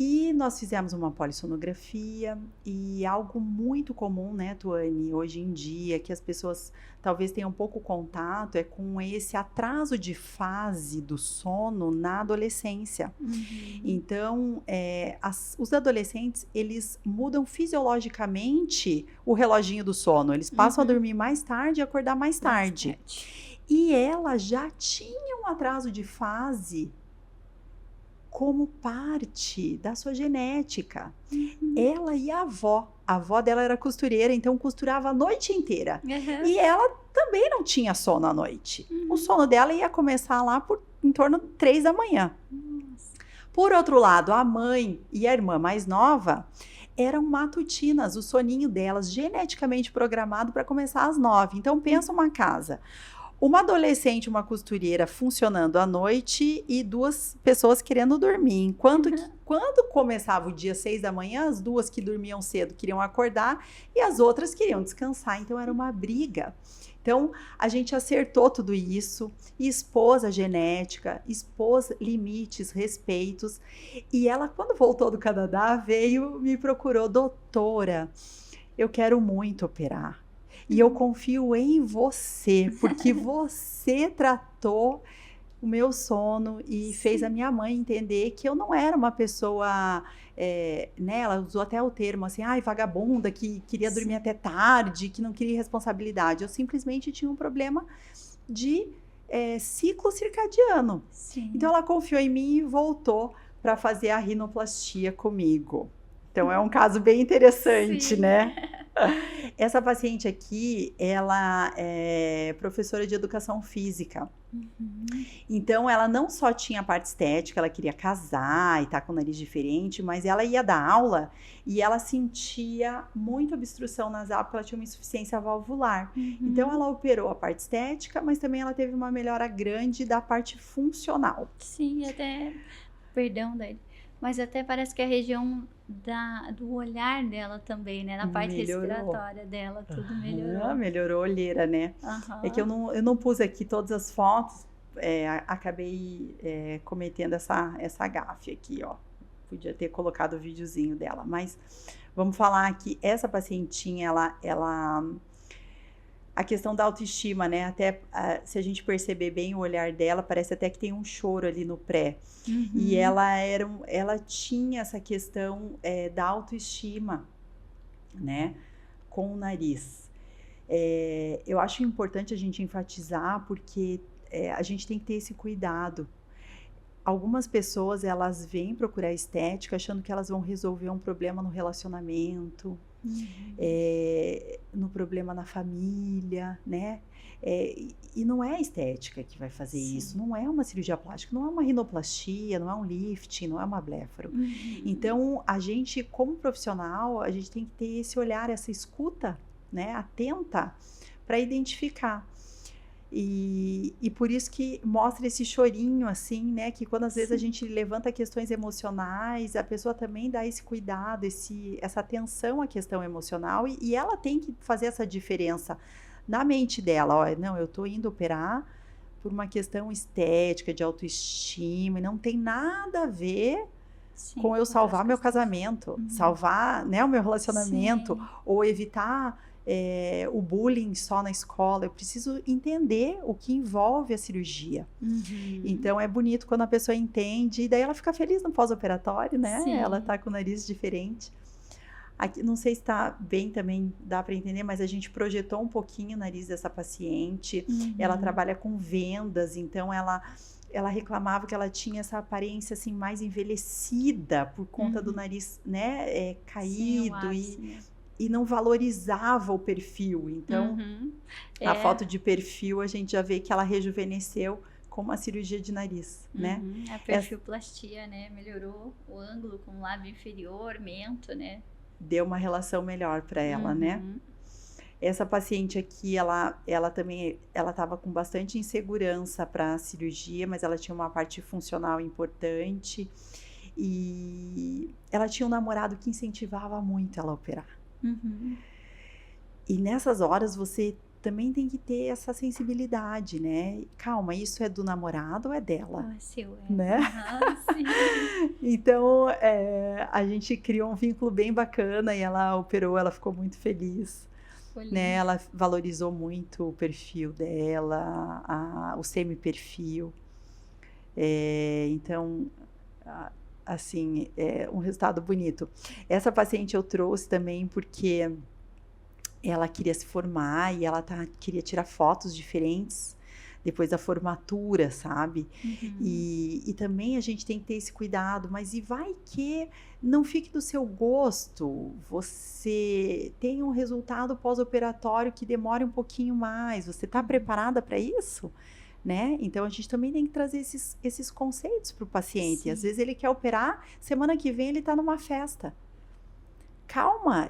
E nós fizemos uma polissonografia e algo muito comum, né, Tuane, hoje em dia, que as pessoas talvez tenham pouco contato, é com esse atraso de fase do sono na adolescência. Então, os adolescentes, eles mudam fisiologicamente o reloginho do sono. Eles passam a dormir mais tarde e acordar mais tarde. E ela já tinha um atraso de fase como parte da sua genética. Ela e a avó dela era costureira, então costurava a noite inteira. E ela também não tinha sono à noite. O sono dela ia começar lá em torno de 3 da manhã. Por outro lado, a mãe e a irmã mais nova eram matutinas, o soninho delas geneticamente programado para começar às 9. Então pensa uma casa. Uma adolescente, uma costureira funcionando à noite e 2 pessoas querendo dormir. Enquanto que, quando começava o dia 6 da manhã, as 2 que dormiam cedo queriam acordar e as outras queriam descansar. Então era uma briga. Então a gente acertou tudo isso, expôs a genética, expôs limites, respeitos. E ela, quando voltou do Canadá, me procurou, doutora, eu quero muito operar. E eu confio em você, porque você tratou o meu sono e fez a minha mãe entender que eu não era uma pessoa, né? Ela usou até o termo assim, vagabunda, que queria dormir até tarde, que não queria responsabilidade. Eu simplesmente tinha um problema de ciclo circadiano. Então ela confiou em mim e voltou para fazer a rinoplastia comigo. Então é um caso bem interessante, né? Essa paciente aqui, ela é professora de educação física. Então, ela não só tinha a parte estética, ela queria casar e estar com o nariz diferente, mas ela ia dar aula e ela sentia muita obstrução nasal, porque ela tinha uma insuficiência valvular. Então, ela operou a parte estética, mas também ela teve uma melhora grande da parte funcional. Sim, até... Perdão, Dani. Mas até parece que a região do olhar dela também, né? Na parte respiratória dela, tudo melhorou. Melhorou a olheira, né? É que eu não pus aqui todas as fotos, acabei cometendo essa gafe aqui, ó. Podia ter colocado o videozinho dela, mas vamos falar que essa pacientinha, a questão da autoestima, né? Até se a gente perceber bem o olhar dela, parece até que tem um choro ali no pré. E ela tinha essa questão da autoestima, né? Com o nariz. Eu acho importante a gente enfatizar porque a gente tem que ter esse cuidado. Algumas pessoas, elas vêm procurar estética achando que elas vão resolver um problema no relacionamento, no problema na família, né? E não é a estética que vai fazer isso, não é uma cirurgia plástica, não é uma rinoplastia, não é um lifting, não é uma blefaro. Então, a gente, como profissional, a gente tem que ter esse olhar, essa escuta, né, atenta, para identificar. E por isso que mostra esse chorinho, assim, né? Que quando às vezes a gente levanta questões emocionais, a pessoa também dá esse cuidado, essa atenção à questão emocional, e ela tem que fazer essa diferença na mente dela. Ó, não, eu tô indo operar por uma questão estética, de autoestima, e não tem nada a ver com eu salvar meu casamento, salvar, né, o meu relacionamento, ou evitar o bullying só na escola. Eu preciso entender o que envolve a cirurgia. Então, é bonito quando a pessoa entende, e daí ela fica feliz no pós-operatório, né? Sim. Ela tá com o nariz diferente. Aqui, não sei se tá bem também, dá para entender, mas a gente projetou um pouquinho o nariz dessa paciente. Ela trabalha com vendas, então ela reclamava que ela tinha essa aparência assim mais envelhecida por conta do nariz, né, caído. Sim, e não valorizava o perfil. Então, a foto de perfil, a gente já vê que ela rejuvenesceu com uma cirurgia de nariz, né? A perfilplastia, né? Melhorou o ângulo com o lábio inferior, mento, né? Deu uma relação melhor para ela, né? Essa paciente aqui, ela também, ela estava com bastante insegurança para a cirurgia, mas ela tinha uma parte funcional importante. E ela tinha um namorado que incentivava muito ela a operar. E nessas horas você também tem que ter essa sensibilidade, né? Calma, isso é do namorado ou é dela? Não, é seu, né? Sim. Então, a gente criou um vínculo bem bacana e ela operou, ela ficou muito feliz. Né? Ela valorizou muito o perfil dela, o semi-perfil. Então, assim, um resultado bonito. Essa paciente eu trouxe também porque ela queria se formar e ela queria tirar fotos diferentes depois da formatura, sabe? E também a gente tem que ter esse cuidado, mas e vai que não fique do seu gosto, você tem um resultado pós-operatório que demore um pouquinho mais, você está preparada para isso? Né? Então, a gente também tem que trazer esses conceitos para o paciente. Sim. Às vezes ele quer operar, semana que vem ele está numa festa. Calma,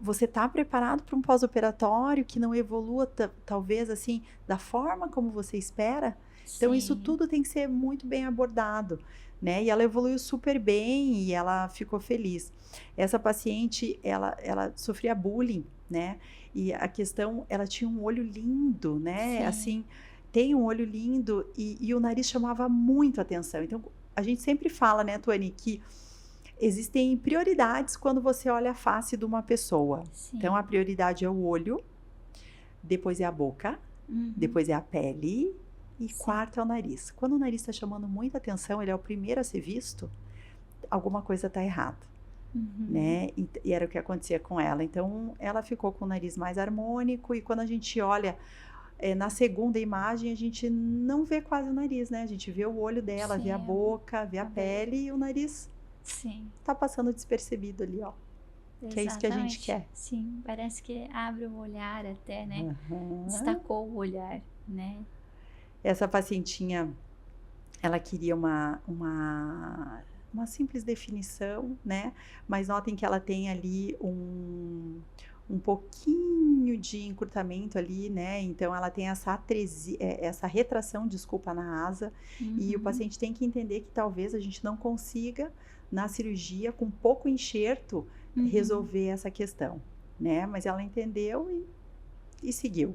você está preparado para um pós-operatório que não evolua, talvez, assim, da forma como você espera? Sim. Então, isso tudo tem que ser muito bem abordado, né? E ela evoluiu super bem e ela ficou feliz. Essa paciente, ela sofria bullying, né? E a questão, ela tinha um olho lindo, né? Sim. Assim, tem um olho lindo e o nariz chamava muito atenção. Então, a gente sempre fala, né, Tuane, que existem prioridades quando você olha a face de uma pessoa. Sim. Então, a prioridade é o olho, depois é a boca, depois é a pele e quarto é o nariz. Quando o nariz está chamando muita atenção, ele é o primeiro a ser visto, alguma coisa está errada. Né? E era o que acontecia com ela. Então, ela ficou com o nariz mais harmônico e quando a gente olha na segunda imagem, a gente não vê quase o nariz, né? A gente vê o olho dela, vê a boca, vê a pele e o nariz tá passando despercebido ali, ó. Exatamente. Que é isso que a gente quer. Sim, parece que abre o olhar até, né? Destacou o olhar, né? Essa pacientinha, ela queria uma simples definição, né? Mas notem que ela tem ali um pouquinho de encurtamento ali, né? Então, ela tem essa retração, desculpa, na asa. E o paciente tem que entender que talvez a gente não consiga, na cirurgia, com pouco enxerto, resolver essa questão, né? Mas ela entendeu e seguiu.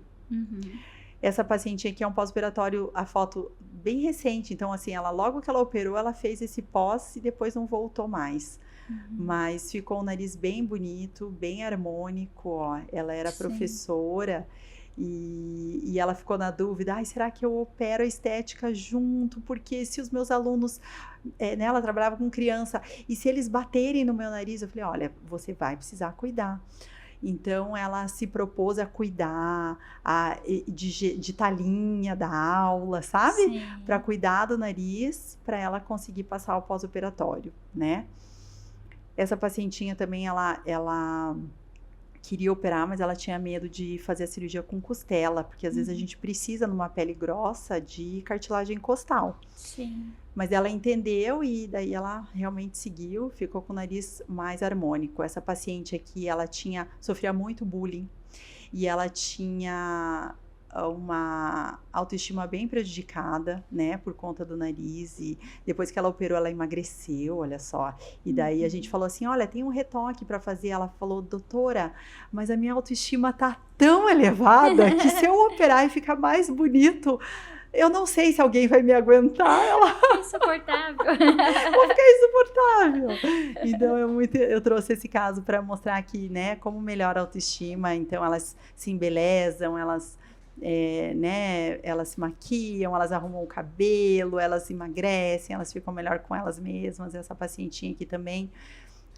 Essa paciente aqui é um pós-operatório, a foto bem recente. Então, assim, logo que ela operou, ela fez esse pós e depois não voltou mais. Mas ficou um nariz bem bonito, bem harmônico, ó. Ela era professora E ela ficou na dúvida, será que eu opero a estética junto? Porque se os meus alunos, né, ela trabalhava com criança, e se eles baterem no meu nariz, eu falei, olha, você vai precisar cuidar. Então, ela se propôs a cuidar de talinha da aula, sabe? Para cuidar do nariz, para ela conseguir passar o pós-operatório, né? Essa pacientinha também, ela queria operar, mas ela tinha medo de fazer a cirurgia com costela, porque às vezes a gente precisa, numa pele grossa, de cartilagem costal. Sim. Mas ela entendeu e daí ela realmente seguiu, ficou com o nariz mais harmônico. Essa paciente aqui, ela sofria muito bullying e ela tinha uma autoestima bem prejudicada, né, por conta do nariz, e depois que ela operou, ela emagreceu, olha só, e daí a gente falou assim, olha, tem um retoque para fazer, ela falou, doutora, mas a minha autoestima tá tão elevada que se eu operar e ficar mais bonito, eu não sei se alguém vai me aguentar. Ela... Insuportável. Vou ficar insuportável. Então, eu trouxe esse caso para mostrar aqui, né, como melhora a autoestima. Então, elas se embelezam, elas se maquiam, elas arrumam o cabelo, elas emagrecem, elas ficam melhor com elas mesmas. Essa pacientinha aqui também,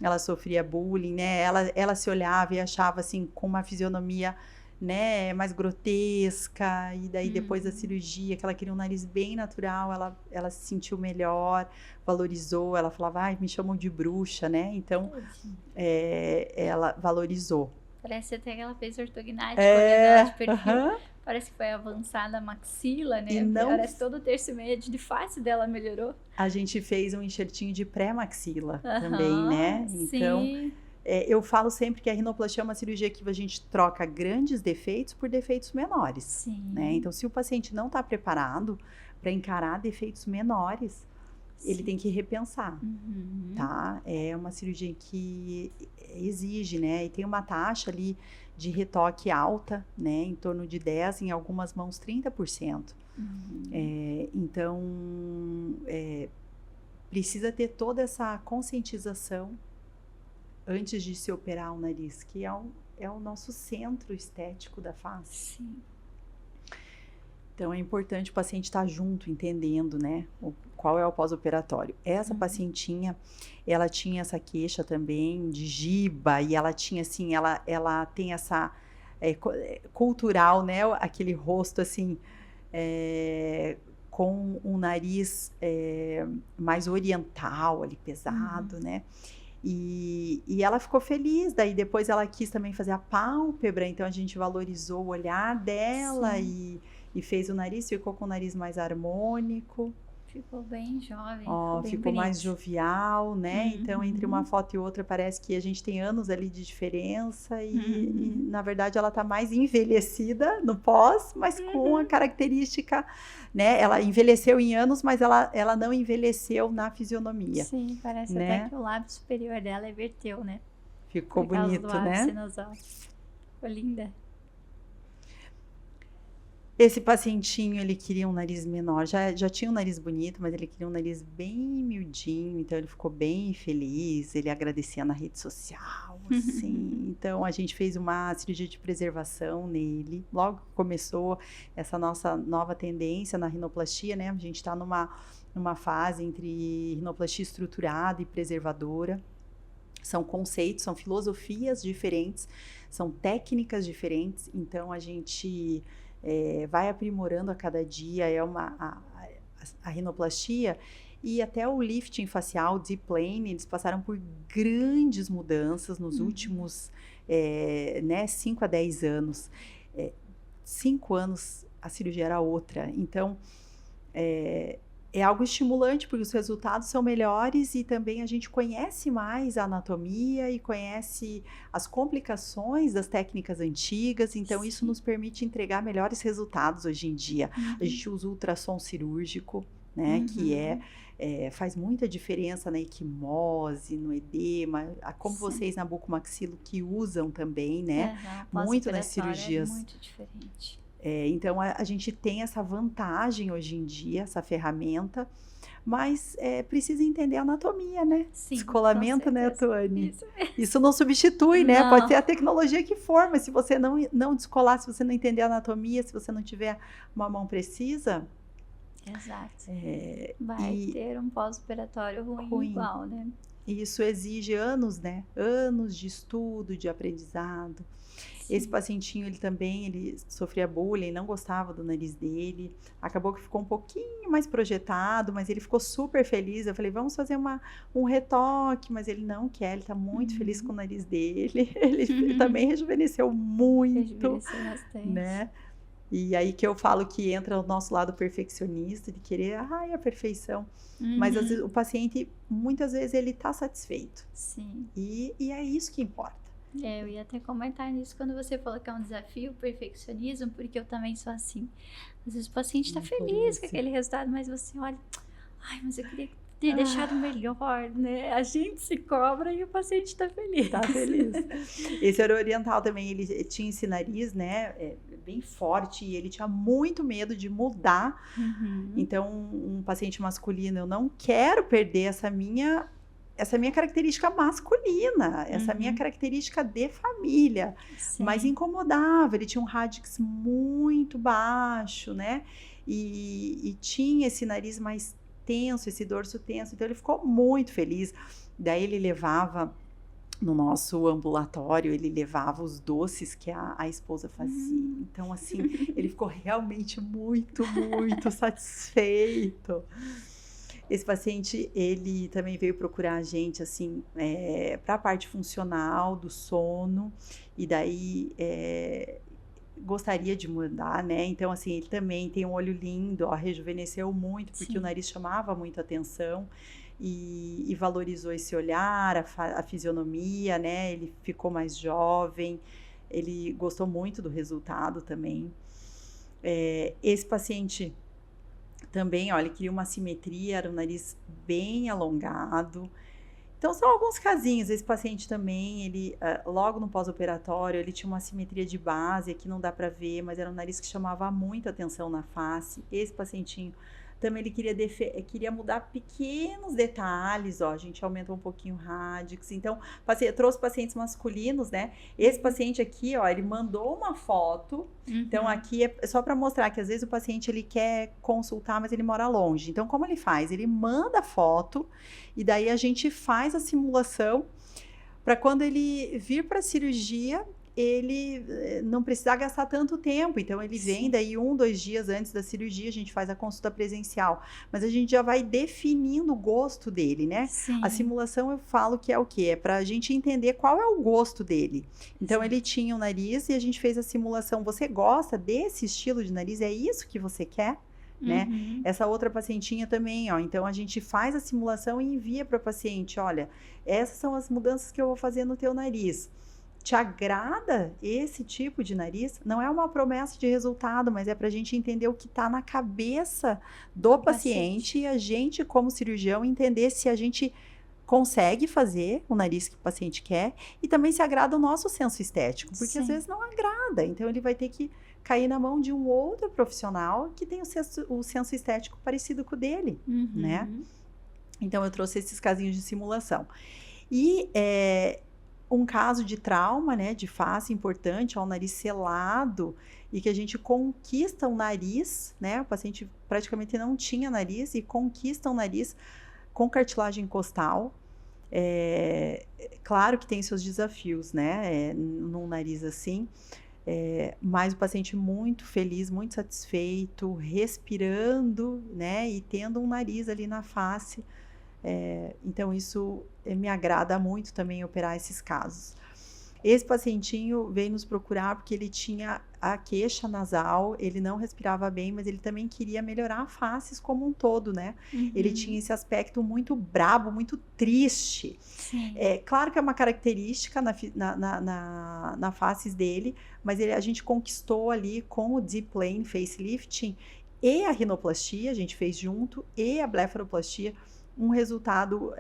ela sofria bullying, né? Ela se olhava e achava, assim, com uma fisionomia, né, mais grotesca, e daí depois da cirurgia, que ela queria um nariz bem natural, ela se sentiu melhor, valorizou, ela falava, me chamam de bruxa, né, então ela valorizou. Parece até que ela fez ortognática, olhando de perfil, parece que foi avançada a maxila, né, parece que todo o terço médio de face dela melhorou. A gente fez um enxertinho de pré-maxila também, né, então... Sim. Eu falo sempre que a rinoplastia é uma cirurgia que a gente troca grandes defeitos por defeitos menores. Sim. Né? Então, se o paciente não está preparado para encarar defeitos menores, ele tem que repensar, tá? É uma cirurgia que exige, né? E tem uma taxa ali de retoque alta, né? Em torno de 10%, em algumas mãos 30%. Então, precisa ter toda essa conscientização antes de se operar o nariz, que é o nosso centro estético da face. Sim. Então, é importante o paciente estar junto, entendendo, né, qual é o pós-operatório. Essa pacientinha, ela tinha essa queixa também de giba, e ela tinha, assim, ela tem essa cultural, né, aquele rosto, assim, com um nariz mais oriental, ali, pesado, né, e ela ficou feliz, daí depois ela quis também fazer a pálpebra, então a gente valorizou o olhar dela e fez o nariz, ficou com o nariz mais harmônico. Ficou bem jovem, ficou mais jovial, né? Então, entre uma foto e outra, parece que a gente tem anos ali de diferença e na verdade, ela tá mais envelhecida no pós, mas com a característica, né? Ela envelheceu em anos, mas ela não envelheceu na fisionomia. Sim, parece, né? Até que o lábio superior dela inverteu, né? Ficou bonito, né? Ficou linda. Esse pacientinho, ele queria um nariz menor, já tinha um nariz bonito, mas ele queria um nariz bem miudinho, então ele ficou bem feliz, ele agradecia na rede social, assim. Então, a gente fez uma cirurgia de preservação nele, logo que começou essa nossa nova tendência na rinoplastia, né? A gente está numa fase entre rinoplastia estruturada e preservadora. São conceitos, são filosofias diferentes, são técnicas diferentes, então a gente... vai aprimorando a cada dia, a rinoplastia e até o lifting facial, deep plane, eles passaram por grandes mudanças nos últimos 5 a 10 anos. 5 anos a cirurgia era outra, então é algo estimulante, porque os resultados são melhores e também a gente conhece mais a anatomia e conhece as complicações das técnicas antigas, então isso nos permite entregar melhores resultados hoje em dia. A gente usa o ultrassom cirúrgico, né, que faz muita diferença na equimose, no edema, como vocês na bucomaxilo que usam também, né, muito nas cirurgias. É muito diferente. Então, a gente tem essa vantagem hoje em dia, essa ferramenta, mas precisa entender a anatomia, né? Sim, Descolamento, com né, certeza. Tony? Isso mesmo. Isso não substitui, né? Não. Pode ter a tecnologia que for, mas se você não descolar, se você não entender a anatomia, se você não tiver uma mão precisa, Exato. é, Vai ter um pós-operatório ruim igual, né? E isso exige anos, né? Anos de estudo, de aprendizado. Esse Sim. pacientinho, ele sofria bullying, não gostava do nariz dele. Acabou que ficou um pouquinho mais projetado, mas ele ficou super feliz. Eu falei, vamos fazer um retoque, mas ele não quer, ele tá muito feliz com o nariz dele. Ele também rejuvenesceu muito, Rejuvenesceu bastante. né? E aí que eu falo que entra o nosso lado perfeccionista, de querer, a perfeição. Mas às vezes, o paciente, muitas vezes, ele tá satisfeito. Sim. E é isso que importa. Eu ia até comentar nisso quando você falou que é um desafio o perfeccionismo, porque eu também sou assim. Às vezes o paciente tá feliz com aquele resultado, mas você olha, mas eu queria ter deixado melhor, né? A gente se cobra e o paciente tá feliz. Tá feliz. Esse era oriental também, ele tinha esse nariz, né, bem forte, e ele tinha muito medo de mudar. Então, um paciente masculino, eu não quero perder essa minha característica masculina, essa minha característica de família. Sim. Mas incomodava, ele tinha um radix muito baixo, né? E tinha esse nariz mais tenso, esse dorso tenso, então ele ficou muito feliz. Daí ele levava, no nosso ambulatório, ele levava os doces que a esposa fazia. Então, assim, ele ficou realmente muito, muito satisfeito. Esse paciente, ele também veio procurar a gente, assim, para a parte funcional do sono, e daí gostaria de mudar, né? Então, assim, ele também tem um olho lindo, ó, rejuvenesceu muito, porque Sim. o nariz chamava muito atenção, e valorizou esse olhar, a fisionomia, né? Ele ficou mais jovem, ele gostou muito do resultado também. Esse paciente também, olha, ele queria uma simetria, era um nariz bem alongado. Então, são alguns casinhos. Esse paciente também, ele, logo no pós-operatório, ele tinha uma simetria de base, aqui não dá para ver, mas era um nariz que chamava muito atenção na face. Esse pacientinho também, ele queria mudar pequenos detalhes, ó, a gente aumentou um pouquinho o radix. Então, trouxe pacientes masculinos, né? Esse paciente aqui, ó, ele mandou uma foto. Então, aqui é só para mostrar que às vezes o paciente, ele quer consultar, mas ele mora longe. Então, como ele faz? Ele manda a foto e daí a gente faz a simulação para quando ele vir para a cirurgia, ele não precisar gastar tanto tempo. Então, ele vem daí 1-2 dias antes da cirurgia, a gente faz a consulta presencial. Mas a gente já vai definindo o gosto dele, né? Sim. A simulação, eu falo que é o quê? É para a gente entender qual é o gosto dele. Então, ele tinha um nariz e a gente fez a simulação. Você gosta desse estilo de nariz? É isso que você quer? Né? Essa outra pacientinha também, ó. Então, a gente faz a simulação e envia para o paciente. Olha, essas são as mudanças que eu vou fazer no teu nariz. Te agrada esse tipo de nariz? Não é uma promessa de resultado, mas é para a gente entender o que está na cabeça do paciente e a gente, como cirurgião, entender se a gente consegue fazer o nariz que o paciente quer e também se agrada o nosso senso estético, porque às vezes não agrada. Então, ele vai ter que cair na mão de um outro profissional que tem o senso estético parecido com o dele, né? Então, eu trouxe esses casinhos de simulação. E um caso de trauma, né, de face importante, ó, o nariz selado, e que a gente conquista o nariz, né, o paciente praticamente não tinha nariz, e conquista o nariz com cartilagem costal. Claro que tem seus desafios, né, num nariz assim, mas o paciente muito feliz, muito satisfeito, respirando, né, e tendo um nariz ali na face. Então, isso me agrada muito também operar esses casos. Esse pacientinho veio nos procurar porque ele tinha a queixa nasal, ele não respirava bem, mas ele também queria melhorar a face como um todo, né? Ele tinha esse aspecto muito brabo, muito triste. Claro que é uma característica na face dele, mas a gente conquistou ali com o D-Plane Facelifting e a rinoplastia, a gente fez junto, e a blefaroplastia, um resultado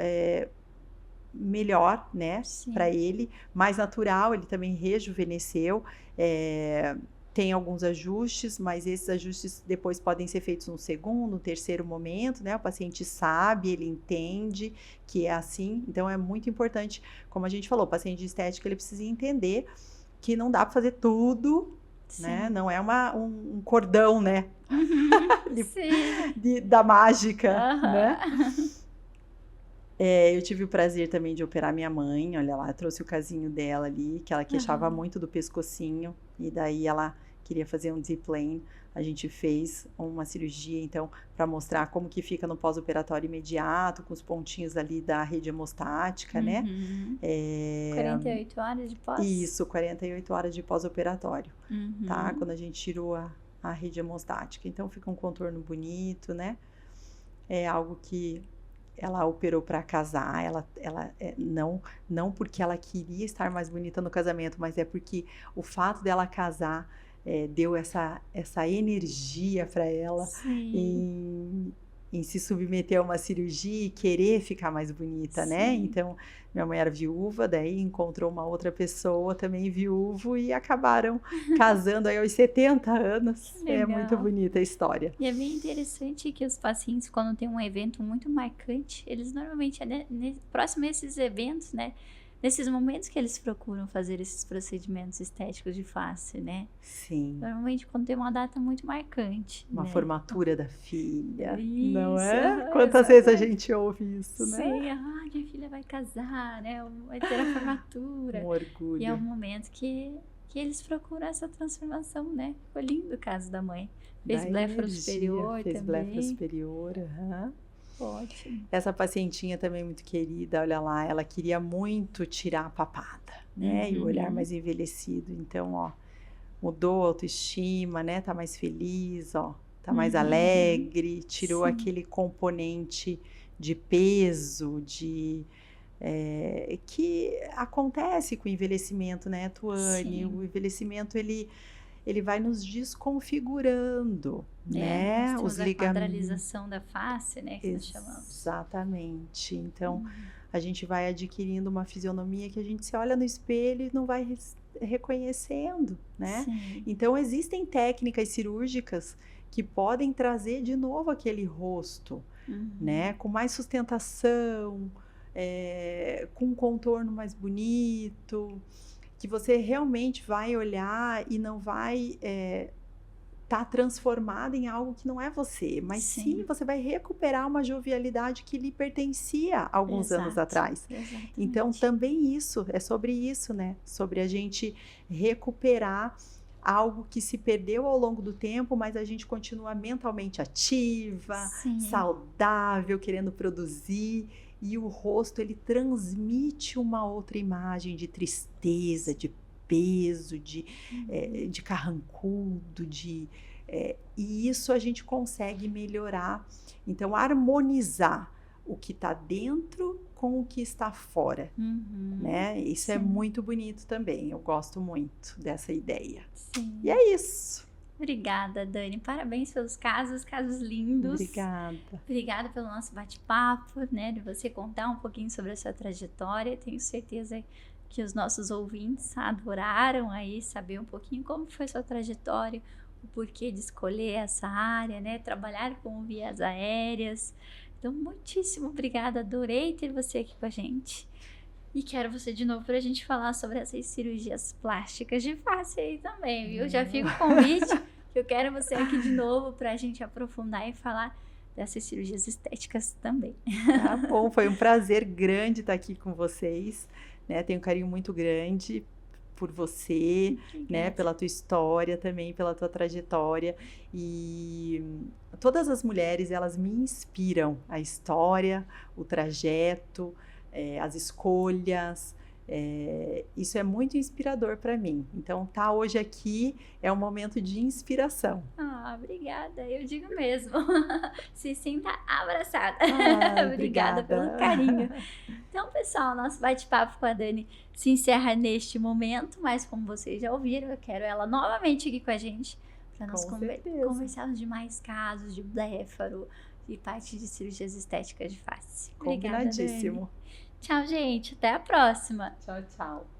melhor, né, para ele, mais natural, ele também rejuvenesceu, tem alguns ajustes, mas esses ajustes depois podem ser feitos no segundo, no terceiro momento, né? O paciente sabe, ele entende que é assim. Então, é muito importante, como a gente falou, o paciente de estética, ele precisa entender que não dá para fazer tudo, né? Não é um cordão, né? Da mágica, né? Eu tive o prazer também de operar minha mãe, olha lá, eu trouxe o casinho dela ali, que ela queixava muito do pescocinho, e daí ela queria fazer um Z-plane. A gente fez uma cirurgia, então, para mostrar como que fica no pós-operatório imediato, com os pontinhos ali da rede hemostática, né? 48 horas de pós? Isso, 48 horas de pós-operatório, tá? Quando a gente tirou a rede hemostática. Então, fica um contorno bonito, né? É algo que ela operou para casar, não porque ela queria estar mais bonita no casamento, mas é porque o fato dela casar deu essa energia para ela em se submeter a uma cirurgia e querer ficar mais bonita, né? Então, minha mãe era viúva, daí encontrou uma outra pessoa também viúvo e acabaram casando aí aos 70 anos. É muito bonita a história. E é bem interessante que os pacientes, quando tem um evento muito marcante, eles normalmente, próximo a esses eventos, né? Nesses momentos que eles procuram fazer esses procedimentos estéticos de face, né? Sim. Normalmente quando tem uma data muito marcante. Uma formatura da filha, isso, não é? Quantas vezes a gente ouve isso, né? Sim, minha filha vai casar, né? Vai ter a formatura. Um orgulho. E é um momento que eles procuram essa transformação, né? Ficou lindo o caso da mãe. Fez blefaro-superior também. Fez blefaro-superior, Ótimo. Essa pacientinha também muito querida, olha lá, ela queria muito tirar a papada, né? E o olhar mais envelhecido. Então, ó, mudou a autoestima, né? Tá mais feliz, ó, tá mais alegre, tirou aquele componente de peso, que acontece com o envelhecimento, né, Tuane? O envelhecimento, ele vai nos desconfigurando, né? Nós temos a quadralização da face, né? Que nós chamamos. Exatamente. Então, a gente vai adquirindo uma fisionomia que a gente se olha no espelho e não vai reconhecendo, né? Sim. Então, existem técnicas cirúrgicas que podem trazer de novo aquele rosto, né? Com mais sustentação, com um contorno mais bonito, que você realmente vai olhar e não vai tá transformada em algo que não é você, mas sim você vai recuperar uma jovialidade que lhe pertencia alguns anos atrás. Exatamente. Então, também isso, é sobre isso, né? Sobre a gente recuperar algo que se perdeu ao longo do tempo, mas a gente continua mentalmente ativa, saudável, querendo produzir. E o rosto, ele transmite uma outra imagem de tristeza, de peso, de carrancudo, e isso a gente consegue melhorar. Então, harmonizar o que está dentro com o que está fora, né? Isso é muito bonito também, eu gosto muito dessa ideia. Sim. E é isso. Obrigada, Dani. Parabéns pelos casos lindos. Obrigada. Obrigada pelo nosso bate-papo, né? De você contar um pouquinho sobre a sua trajetória. Tenho certeza que os nossos ouvintes adoraram aí saber um pouquinho como foi sua trajetória, o porquê de escolher essa área, né? Trabalhar com vias aéreas. Então, muitíssimo obrigada. Adorei ter você aqui com a gente. E quero você de novo para a gente falar sobre essas cirurgias plásticas de face aí também, viu? Já fica o convite que eu quero você aqui de novo para a gente aprofundar e falar dessas cirurgias estéticas também. Tá bom, foi um prazer grande estar aqui com vocês, né? Tenho um carinho muito grande por você, né? Pela tua história também, pela tua trajetória. E todas as mulheres, elas me inspiram, a história, o trajeto, as escolhas, isso é muito inspirador para mim. Então, tá hoje aqui é um momento de inspiração. Obrigada, eu digo mesmo. Se sinta abraçada. Obrigada pelo carinho. Então, pessoal, nosso bate-papo com a Dani se encerra neste momento, mas como vocês já ouviram, eu quero ela novamente aqui com a gente para nós conversarmos de mais casos de blefaro e parte de cirurgias estéticas de face. Obrigada, Combinadíssimo. Dani. Tchau, gente. Até a próxima. Tchau, tchau.